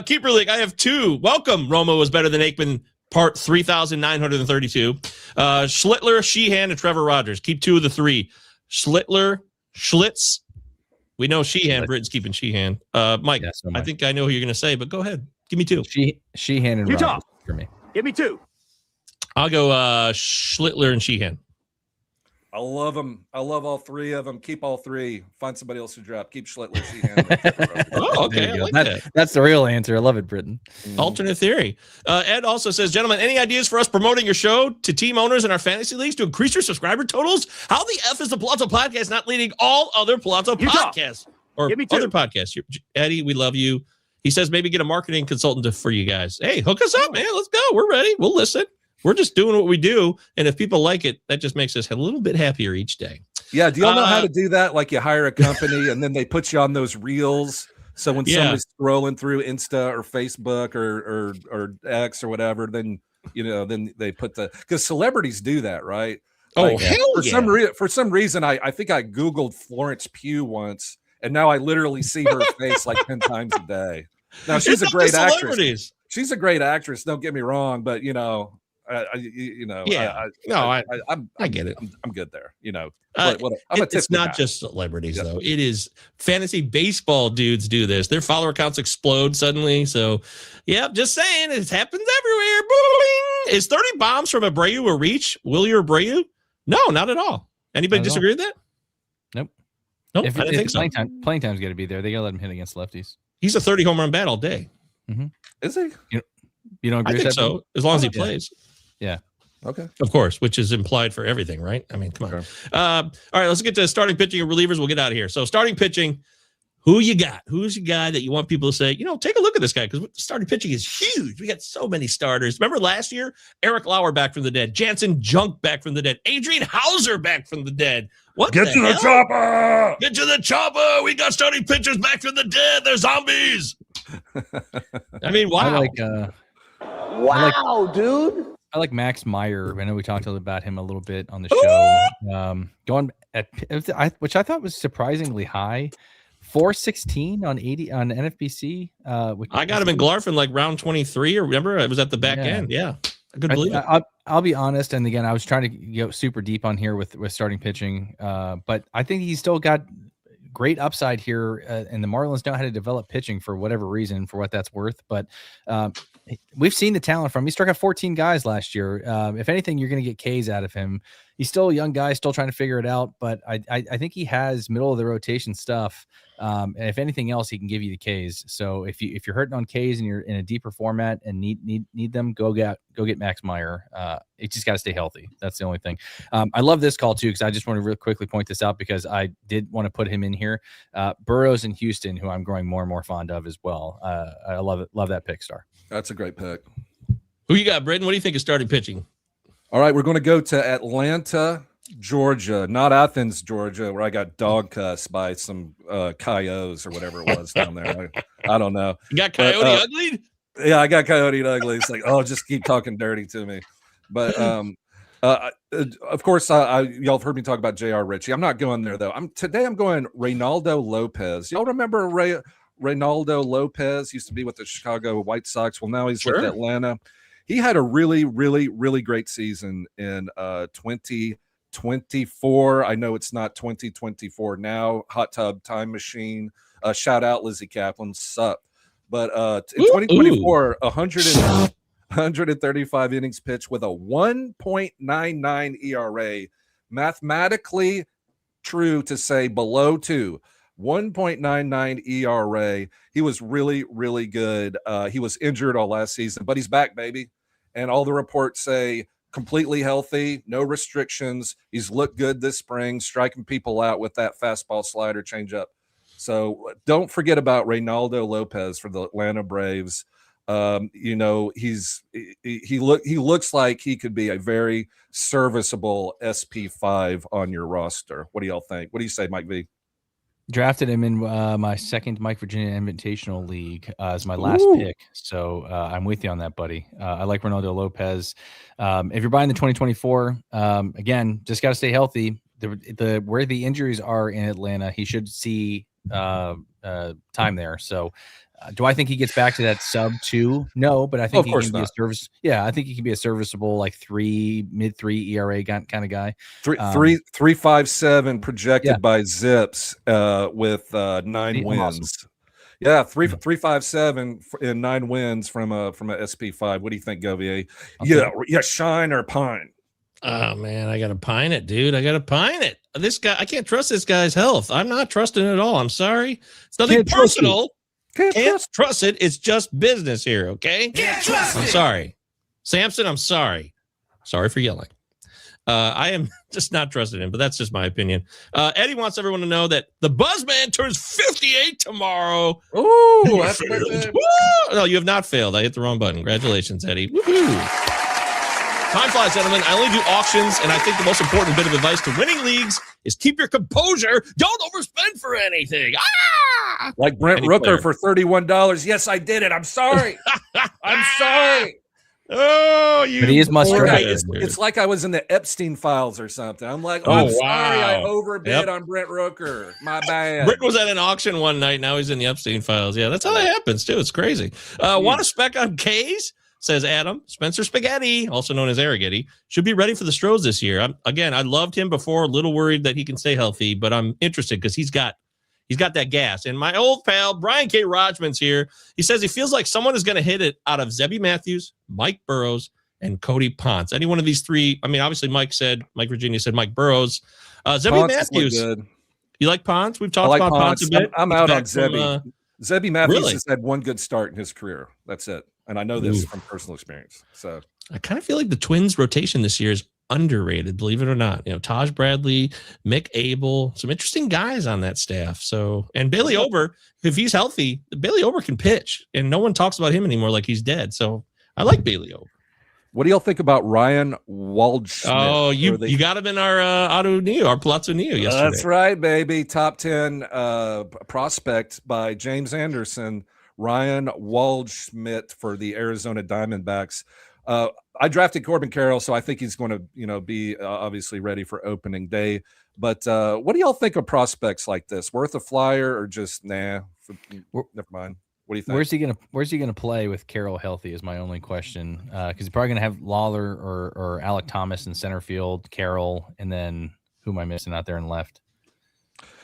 Keeper League, I have 2. Welcome. Romo was better than Aikman, part 3,932. Schlittler, Sheehan, and Trevor Rogers. Keep 2 of the 3. Schlittler, Schlitz. We know Sheehan. Britton's keeping Sheehan. Mike, yeah, so I think I know who you're going to say, but go ahead. Give me 2. Sheehan and Rogers for me. Give me 2. I'll go Schlittler and Sheehan. I love them. I love all 3 of them. Keep all 3. Find somebody else to drop. Keep Schlittler, Sheehan. Oh, okay. I like that. That's the real answer. I love it, Britton. Alternate theory. Ed also says, gentlemen, any ideas for us promoting your show to team owners in our fantasy leagues to increase your subscriber totals? How the F is the Pallazzo podcast not leading all other Pallazzo podcasts or other podcasts? Eddie, we love you. He says maybe get a marketing consultant for you guys. Hey, hook us up, man. Let's go. We're ready. We'll listen. We're just doing what we do. And if people like it, that just makes us a little bit happier each day. Yeah. Do y'all know how to do that? Like you hire a company and then they put you on those reels. So when somebody's scrolling through Insta or Facebook or X or whatever, then, then they put because celebrities do that, right? Oh, hell For some reason, I think I Googled Florence Pugh once, and now I literally see her face like 10 times a day. Now she's a great actress. She's a great actress. Don't get me wrong, but I get it. I'm good there. It's not just celebrities though. It is fantasy baseball dudes do this. Their follower accounts explode suddenly. So, just saying, it happens everywhere. Boing! Is 30 bombs from Abreu a reach? Will you Abreu? No, not at all. Anybody disagree with that? Nope. I didn't think so. Playing time's got to be there. They got to let him hit against lefties. He's a 30 home run bat all day. Mm-hmm. Is he? You don't agree I think with that? so, as long as he Yeah. plays. Yeah. Okay. Of course, which is implied for everything, right? I mean, come on. Okay. All right, let's get to starting pitching and relievers. We'll get out of here. So starting pitching, who you got? Who's your guy that you want people to say, take a look at this guy, because starting pitching is huge. We got so many starters. Remember last year, Eric Lauer back from the dead, Jansen Junk back from the dead, Adrian Hauser back from the dead. What? Get to the chopper! Get to the chopper! We got starting pitchers back from the dead. They're zombies. I mean, wow. Dude. I like Max Meyer. I know we talked about him a little bit on the show. Going at which I thought was surprisingly high. 416 on 80 on NFBC. I got him in Glarfin like round 23, or remember it was at the back end. Yeah, I could believe it. I'll be honest, and again, I was trying to go super deep on here with starting pitching, but I think he's still got great upside here, and the Marlins know how to develop pitching for whatever reason, for what that's worth. But we've seen the talent from him. He struck out 14 guys last year. If anything, you're going to get Ks out of him. He's still a young guy, still trying to figure it out, but I think he has middle of the rotation stuff. And if anything else, he can give you the Ks. So if you're hurting on Ks and you're in a deeper format and need them, go get Max Meyer. You just got to stay healthy. That's the only thing. I love this call too, because I just want to really quickly point this out, because I did want to put him in here. Burrows in Houston, who I'm growing more and more fond of as well. I love it. Love that pick, Star. That's a great pick. Who you got, Britton? What do you think of starting pitching? All right, we're going to go to Atlanta, Georgia, not Athens, Georgia, where I got dog cussed by some coyotes or whatever it was down there. I don't know. You got Coyote Ugly? Yeah, I got Coyote Ugly. It's like, just keep talking dirty to me. But of course, y'all have heard me talk about J.R. Ritchie. I'm not going there though. Today I'm going Reynaldo Lopez. Y'all remember Reynaldo Lopez used to be with the Chicago White Sox. Well, now he's with Atlanta. He had a really, really, really great season in 2024. I know it's not 2024 now. Hot tub time machine. Shout out Lizzie Kaplan. Sup. But in 2024, 135 innings pitched with a 1.99 ERA. Mathematically true to say below 2. 1.99 ERA. He was really, really good. He was injured all last season, but he's back, baby. And all the reports say completely healthy, no restrictions. He's looked good this spring, striking people out with that fastball slider changeup. So don't forget about Reynaldo Lopez for the Atlanta Braves. He looks like he could be a very serviceable SP5 on your roster. What do y'all think? What do you say, Mike V? Drafted him in my second Mike Virginia Invitational League as my last pick. So I'm with you on that, buddy. I like Reynaldo Lopez. If you're buying the 2024, again, just got to stay healthy. Where the injuries are in Atlanta, he should see time there. So do I think he gets back to that sub 2? No, but I think he can be a service. Yeah, I think he can be a serviceable like mid 3 ERA kind of guy. 3.57 projected by Zips with 9 wins. Awesome. Yeah, 3.57 and 9 wins from a SP5. What do you think, Govier? Okay. Yeah, shine or pine. Oh man, I gotta pine it, dude. I gotta pine it. This guy, I can't trust this guy's health. I'm not trusting it at all. I'm sorry. It's nothing personal. Can't trust it. It's just business here, okay? Can't trust I'm sorry. Samson, I'm sorry. Sorry for yelling. I am just not trusting him, but that's just my opinion. Eddie wants everyone to know that the Buzzman turns 58 tomorrow. Oh, that's no, you have not failed. I hit the wrong button. Congratulations, Eddie. Woohoo. Time flies, gentlemen. I only do auctions, and I think the most important bit of advice to winning leagues is keep your composure. Don't overspend for anything. Like Brent Rooker for $31. Yes, I did it. I'm sorry. I'm sorry. Oh, but he is it's like I was in the Epstein files or something. I'm like, I'm sorry, I overbid on Brent Rooker. My bad. Brent was at an auction one night. Now he's in the Epstein files. Yeah, that's how that happens too. It's crazy. Want a spec on K's? Says Adam. Spencer Spaghetti, also known as Arroghetti, should be ready for the Stros this year. I loved him before. A little worried that he can stay healthy, but I'm interested because he's got that gas. And my old pal Brian K. Rodgman's here. He says he feels like someone is going to hit it out of Zebby Matthews, Mike Burrows, and Cody Ponce. Any one of these three. I mean, obviously Mike Virginia said Mike Burrows. Zebby Matthews. You like Ponce? We've talked about Ponce a bit. I'm out on Zebby. Zebby Matthews has had one good start in his career. That's it. and I know this Ooh. from personal experience. So I kind of feel like the Twins rotation this year is underrated, believe it or not. Taj Bradley, Mick Abel, some interesting guys on that staff. So, and Bailey Ober, if he's healthy, Bailey Ober can pitch, and no one talks about him anymore like he's dead. So I like Bailey Ober. what do y'all think about Ryan Waldschmidt? Oh, you got him in our Auto Neo, our Palazzo Neo yesterday. That's right, baby. Top 10 prospect by James Anderson, Ryan Waldschmidt for the Arizona Diamondbacks. I drafted Corbin Carroll, so I think he's going to, be obviously ready for opening day. But what do y'all think of prospects like this? Worth a flyer or just nah? Never mind. What do you think? Where's he gonna play with Carroll healthy? Is my only question. Because he's probably gonna have Lawler or Alec Thomas in center field, Carroll, and then who am I missing out there in left?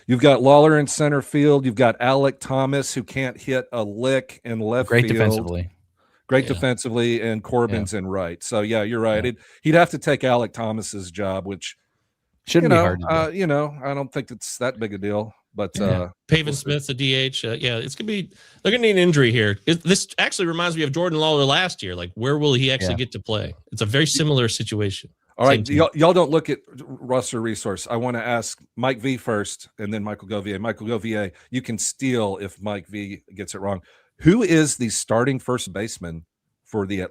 You've got Lawler in center field. You've got Alec Thomas, who can't hit a lick in left Great field. defensively. Great defensively, and Corbin's in right. So yeah, you're right. He'd have to take Alec Thomas's job, which shouldn't be hard to do. I don't think it's that big a deal. But Pavin Smith, the DH, it's gonna be. They're gonna need an injury here. This actually reminds me of Jordan Lawler last year. Like, where will he actually get to play? It's a very similar situation. All right, y'all don't look at roster resource. I want to ask Mike V first, and then Michael Govier. Michael Govier, you can steal if Mike V gets it wrong. Who is the starting first baseman for the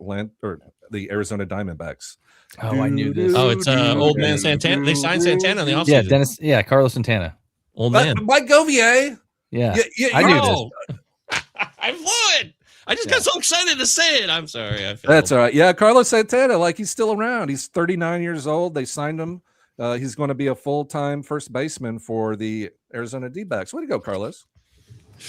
Arizona Diamondbacks? Oh, I knew this. Oh, it's old man Santana. They signed Santana in the offseason. Yeah, Carlos Santana. Old man. Mike Govier. Yeah, I knew this. I blew it. I just got so excited to say it. I'm sorry. That's all right. Yeah, Carlos Santana, like he's still around. He's 39 years old. They signed him. He's going to be a full-time first baseman for the Arizona D-backs. Way to go, Carlos.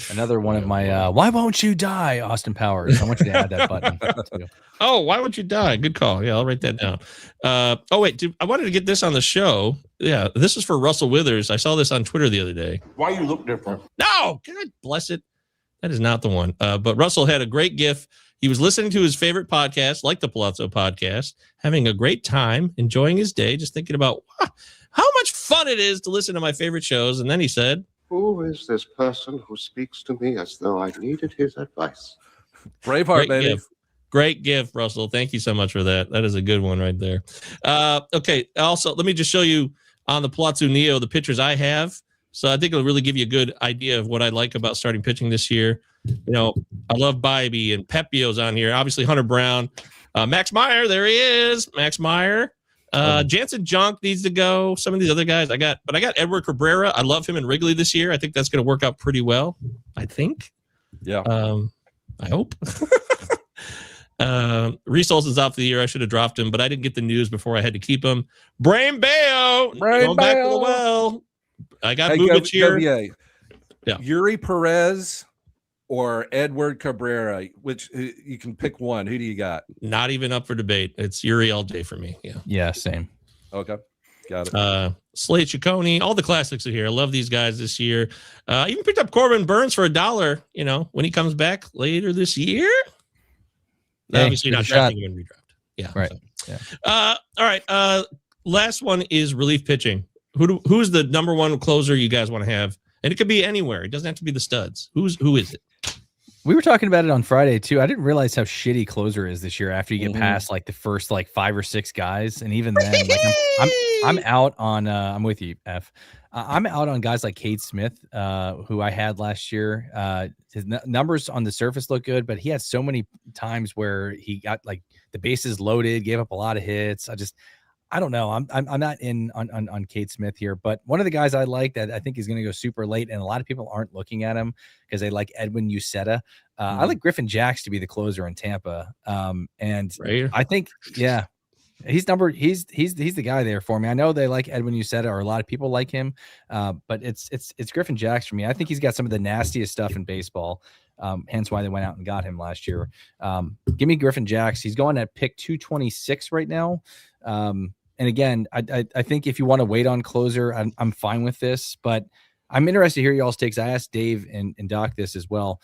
Another one of my why won't you die, Austin Powers. I want you to add that button too. Oh, why won't you die? Good call. Yeah, I'll write that down. I wanted to get this on the show. Yeah, this is for Russell Withers. I saw this on Twitter the other day. Why you look different? No, God bless it. That is not the one. But Russell had a great gif. He was listening to his favorite podcast, like the Pallazzo podcast, having a great time, enjoying his day, just thinking about how much fun it is to listen to my favorite shows. And then he said, "Who is this person who speaks to me as though I needed his advice?" Braveheart, baby. Great gift, Russell. Thank you so much for that. That is a good one right there. Okay. Also, let me just show you on the Pallazzo Neo the pitchers I have. So I think it'll really give you a good idea of what I like about starting pitching this year. I love Bybee and Pepio's on here. Obviously, Hunter Brown, Max Meyer. There he is, Max Meyer. Jansen Junk needs to go. Some of these other guys I got Edward Cabrera. I love him in Wrigley this year. I think that's going to work out pretty well. I think. Yeah. I hope. Reese Olson's out for the year. I should have dropped him, but I didn't get the news before I had to keep him. Brain Bayo. Going back to the well. I got Bubich here. Yeah. Yuri Perez or Edward Cabrera, which you can pick one. Who do you got? Not even up for debate. It's Yuri all day for me. Yeah, same. Okay, got it. Slade Ciccone, all the classics are here. I love these guys this year. Even picked up Corbin Burns for $1. When he comes back later this year. Hey, obviously not drafting him when redraft. Yeah, right. So. Yeah. All right. Last one is relief pitching. Who's the number one closer you guys want to have? And it could be anywhere. It doesn't have to be the studs. Who is it? We were talking about it on Friday too. I didn't realize how shitty closer is this year after you get past like the first 5 or 6 guys. And even then, I'm out on I'm with you, F. I'm out on guys like Cade Smith, who I had last year. His numbers on the surface look good, but he had so many times where he got the bases loaded, gave up a lot of hits. I don't know. I'm not in on Cade Smith here, but one of the guys I like that I think is going to go super late, and a lot of people aren't looking at him because they like Edwin Uceta. I like Griffin Jacks to be the closer in Tampa, and I think he's the guy there for me. I know they like Edwin Uceta, or a lot of people like him, but it's Griffin Jacks for me. I think he's got some of the nastiest stuff in baseball. Hence why they went out and got him last year. Give me Griffin Jacks. He's going at pick 226 right now. And again, I think if you want to wait on closer, I'm fine with this, but I'm interested to hear y'all's takes. I asked Dave and Doc this as well.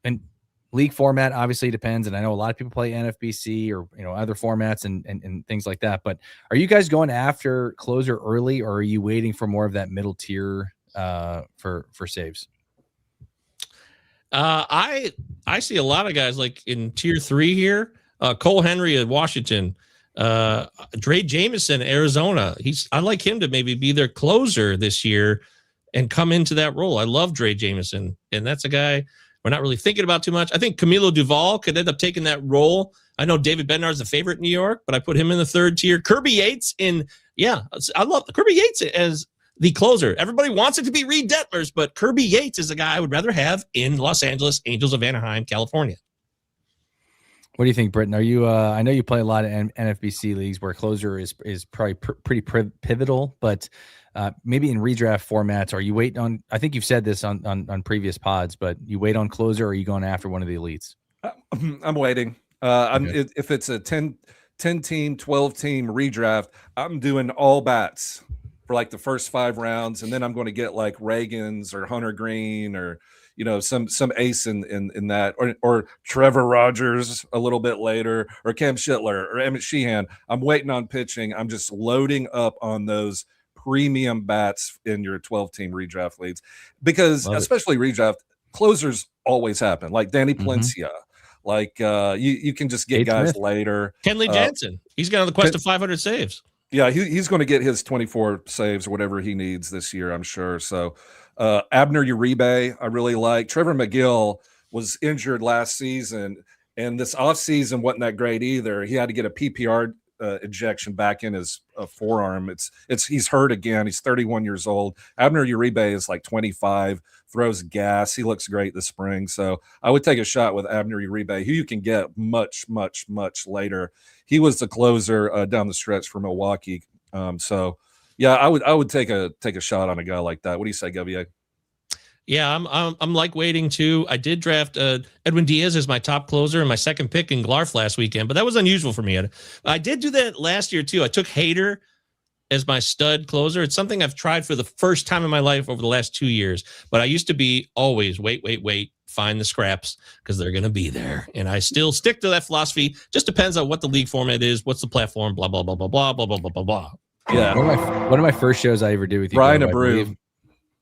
And league format obviously depends. And I know a lot of people play NFBC or, other formats and things like that. But are you guys going after closer early, or are you waiting for more of that middle tier for saves? I see a lot of guys like in tier 3 here. Cole Henry at Washington, Dre Jameson, Arizona. I like him to maybe be their closer this year and come into that role. I love Dre Jameson, and that's a guy we're not really thinking about too much. I think Camilo Duvall could end up taking that role. I know David Bednar is a favorite in New York, but I put him in the 3rd tier. Kirby Yates I love Kirby Yates as the closer. Everybody wants it to be Reed Detmers, but Kirby Yates is a guy I would rather have in Los Angeles Angels of Anaheim, California. What do you think, Britton? Are you? I know you play a lot of NFBC leagues where closer is probably pretty pivotal, but maybe in redraft formats, are you waiting on? I think you've said this on previous pods, but you wait on closer, or are you going after one of the elites? I'm waiting. If it's a 10 team, 12 team redraft, I'm doing all bats for like the first 5 rounds, and then I'm going to get like Reagan's or Hunter Green or some ace in that, or Trevor Rogers a little bit later, or Cam Schittler or Emmett Sheehan. I'm waiting on pitching. I'm just loading up on those premium bats in your 12-team redraft leagues, because especially redraft closers always happen, like Danny Palencia. Like you can just get guys later. Kenley Jansen, he's got on the quest to 500 saves. Yeah, he's going to get his 24 saves or whatever he needs this year, I'm sure. So Abner Uribe, I really like. Trevor McGill was injured last season, and this offseason wasn't that great either. He had to get a PPR injection back in his forearm. He's hurt again. He's 31 years old. Abner Uribe is like 25, throws gas. He looks great this spring. So I would take a shot with Abner Uribe, who you can get much, much, much later. He was the closer down the stretch for Milwaukee. So yeah, I would take a shot on a guy like that. What do you say, Govier? Yeah, I'm like waiting too. I did draft Edwin Diaz as my top closer and my second pick in Glarf last weekend, but that was unusual for me. I did do that last year too. I took Hader as my stud closer. It's something I've tried for the first time in my life over the last 2 years, but I used to be always wait, find the scraps because they're going to be there. And I still stick to that philosophy. Just depends on what the league format is, what's the platform, blah, blah, blah, blah, blah, blah, blah, blah, blah, blah. Yeah. One of my first shows I ever did with you, Brian Abreu.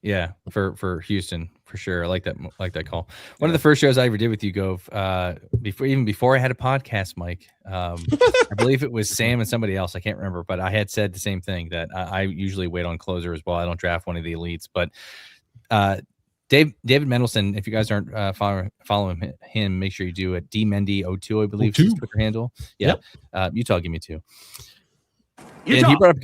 Yeah, for Houston, for sure. I like that call. One of the first shows I ever did with you, Gove, before I had a podcast, Mike. I believe it was Sam and somebody else. I can't remember, but I had said the same thing, that I usually wait on closer as well. I don't draft one of the elites. But David Mendelson, if you guys aren't following him, make sure you do it. DMendy02, I believe, is his Twitter handle. Yeah, yep. Utah, give me 2. Utah. And he brought up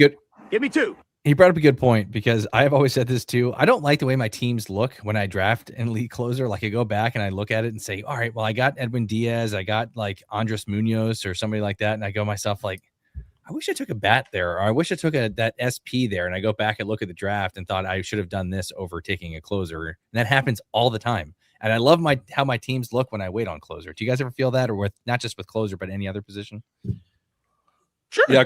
Give me 2. He brought up a good point, because I have always said this too. I don't like the way my teams look when I draft an elite closer. Like, I go back and I look at it and say, all right, well, I got Edwin Diaz, I got like Andres Munoz or somebody like that. And I go myself like, I wish I took a bat there, or I wish I took that SP there. And I go back and look at the draft and thought I should have done this over taking a closer. And that happens all the time. And I love how my teams look when I wait on closer. Do you guys ever feel that, or with not just with closer, but any other position? Sure. Yeah.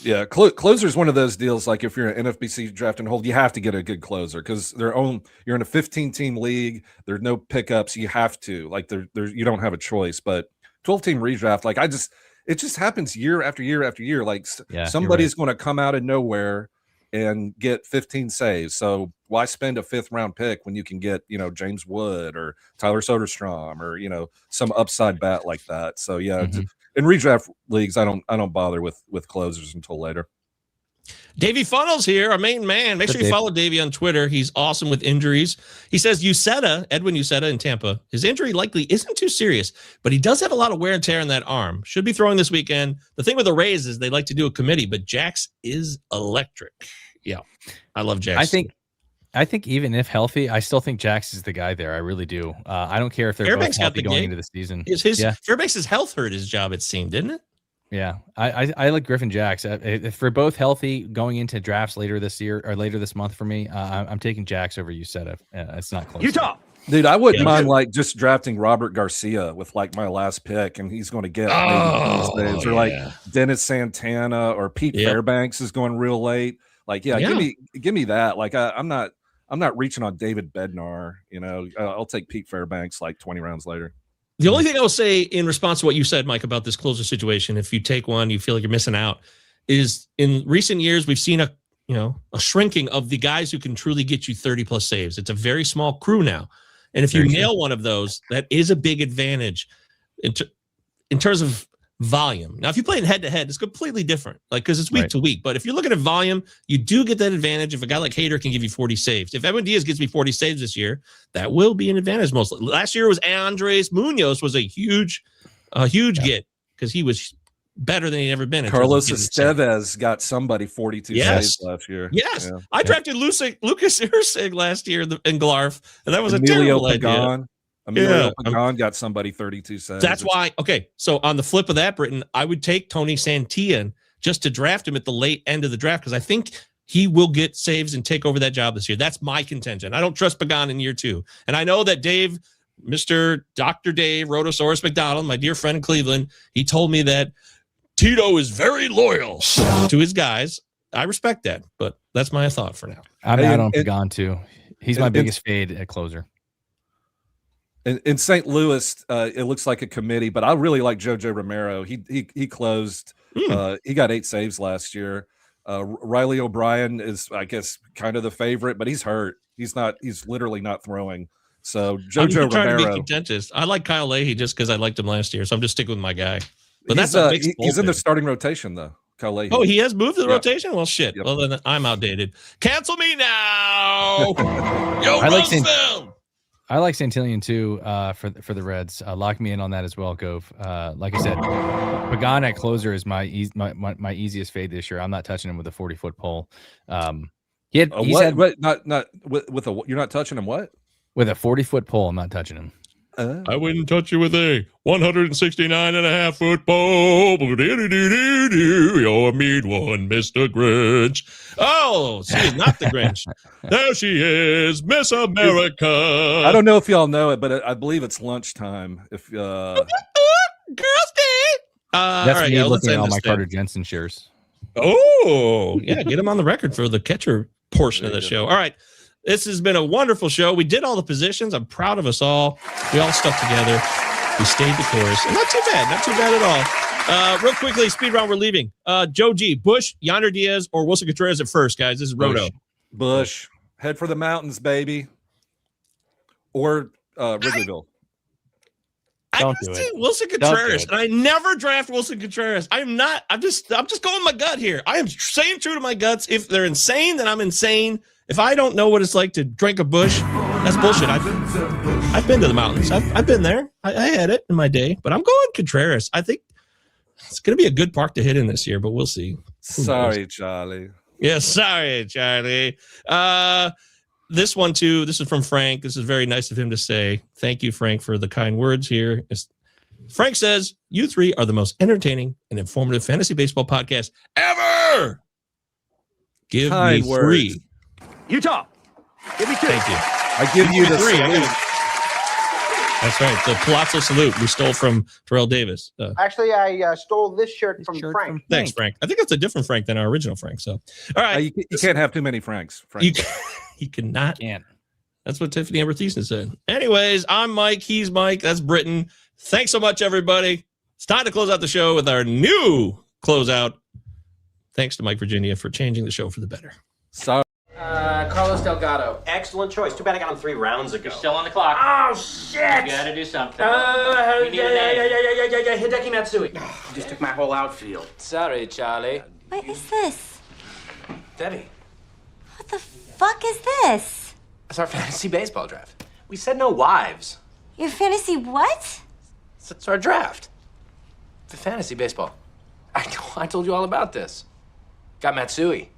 Yeah, closer is one of those deals. Like, if you're an NFBC draft and hold, you have to get a good closer, because you're in a 15-team league. There's no pickups. You have to, like, you don't have a choice. But 12-team redraft, like, it just happens year after year after year. Like, somebody's going to come out of nowhere and get 15 saves. So why spend a 5th-round pick when you can get, James Wood or Tyler Soderstrom or, some upside bat like that? So yeah. In redraft leagues, I don't bother with closers until later. Davey Funnels here, our main man. Make sure you follow Davey on Twitter. He's awesome with injuries. He says Edwin Uceta in Tampa, his injury likely isn't too serious, but he does have a lot of wear and tear in that arm. Should be throwing this weekend. The thing with the Rays is they like to do a committee, but Jax is electric. Yeah, I love Jax. I think even if healthy, I still think Jax is the guy there. I really do. I don't care if they're Fairbanks both healthy going into the season. Fairbanks' health hurt his job, it seemed, didn't it? Yeah, I like Griffin Jax. If we're both healthy going into drafts later this year or later this month for me, I'm taking Jax over Uceta. It's not close. Utah. Dude, I wouldn't mind like just drafting Robert Garcia with like my last pick, and he's going to get or like Dennis Santana or Pete Fairbanks is going real late. Like, give me that. Like, I'm not reaching on David Bednar. I'll take Pete Fairbanks like 20 rounds later. The only thing I will say in response to what you said, Mike, about this closer situation, if you take one, you feel like you're missing out, is in recent years we've seen a shrinking of the guys who can truly get you 30 plus saves. It's a very small crew now. And if you Very nail one of those, that is a big advantage in terms of volume. Now, if you play it head-to-head, it's completely different, like because it's week to week. But if you're looking at volume, you do get that advantage if a guy like Hader can give you 40 saves. If Edwin Diaz gives me 40 saves this year, that will be an advantage mostly. Last year was Andres Munoz was a huge get because he was better than he'd ever been. Carlos Estevez got somebody 42 saves last year. Yes. Yeah. I drafted Lucas Ursig last year in Glarf, and that was Emilio a terrible idea. Emilio Pagan got somebody 32 saves. That's why. Okay, so on the flip of that, Britton, I would take Tony Santillan just to draft him at the late end of the draft because I think he will get saves and take over that job this year. That's my contention. I don't trust Pagan in year 2. And I know that Dave, Mr. Dr. Dave, Rotosaurus McDonald, my dear friend in Cleveland, he told me that Tito is very loyal to his guys. I respect that, but that's my thought for now. I'm out on Pagan too. He's my biggest fade at closer. In St. Louis, it looks like a committee, but I really like JoJo Romero. He closed. He got 8 saves last year. Riley O'Brien is, I guess, kind of the favorite, but he's hurt. He's not. He's literally not throwing. So JoJo Romero. To be contentious. I like Kyle Leahy just because I liked him last year, so I'm just sticking with my guy. But he's in the starting rotation though. Kyle Leahy. Oh, he has moved to the rotation. Well, shit. Yep. Well, then I'm outdated. Cancel me now. Yo, I like Santillan too for the Reds. Lock me in on that as well, Gove. Like I said, Pagan at closer is my easiest fade this year. I'm not touching him with a 40-foot pole. You're not touching him what? With a 40-foot pole, I'm not touching him. I wouldn't touch you with a 169.5-foot pole. You're a mean one, Mr. Grinch. Oh, she is not the Grinch. There she is, Miss America. I don't know if y'all know it, but I believe it's lunchtime. If Girls Day. That's right, me looking at all my Carter Jensen shares. Oh, yeah, get him on the record for the catcher portion of the show. All right. This has been a wonderful show. We did all the positions. I'm proud of us all. We all stuck together. We stayed the course. And not too bad at all. Real quickly, speed round, we're leaving. Joe G, Bush, Yonder Diaz, or Wilson Contreras at first, guys. This is Roto. Bush. Head for the mountains, baby. Or Wrigleyville. Don't do it. Wilson Contreras, and I never draft Wilson Contreras. I'm just going my gut here. I am staying true to my guts. If they're insane, then I'm insane. If I don't know what it's like to drink a bush, that's bullshit. I've been to the mountains. I've been there. I had it in my day, but I'm going Contreras. I think it's going to be a good park to hit in this year, but we'll see. Sorry, Charlie. Yeah, sorry, Charlie. This one, too, this is from Frank. This is very nice of him to say. Thank you, Frank, for the kind words here. Frank says, you three are the most entertaining and informative fantasy baseball podcast ever. Give me 3. Utah, give me 2. Thank you. I give you the 3. salute. That's right. The Pallazzo salute we stole from Terrell Davis. Actually, I stole this shirt from Frank. Thanks, Frank. I think that's a different Frank than our original Frank. So, all right. You can't have too many Franks. You cannot. That's what Tiffany Amber Thiessen said. Anyways, I'm Mike. He's Mike. That's Britton. Thanks so much, everybody. It's time to close out the show with our new closeout. Thanks to Mike Virginia for changing the show for the better. Sorry. Carlos Delgado. Excellent choice. Too bad I got him 3 rounds ago. You're still on the clock. Oh, shit! You gotta do something. Hideki Matsui. You just took my whole outfield. Sorry, Charlie. What is this? Debbie. What the fuck is this? It's our fantasy baseball draft. We said no wives. Your fantasy what? It's our draft. The fantasy baseball. I told you all about this. Got Matsui.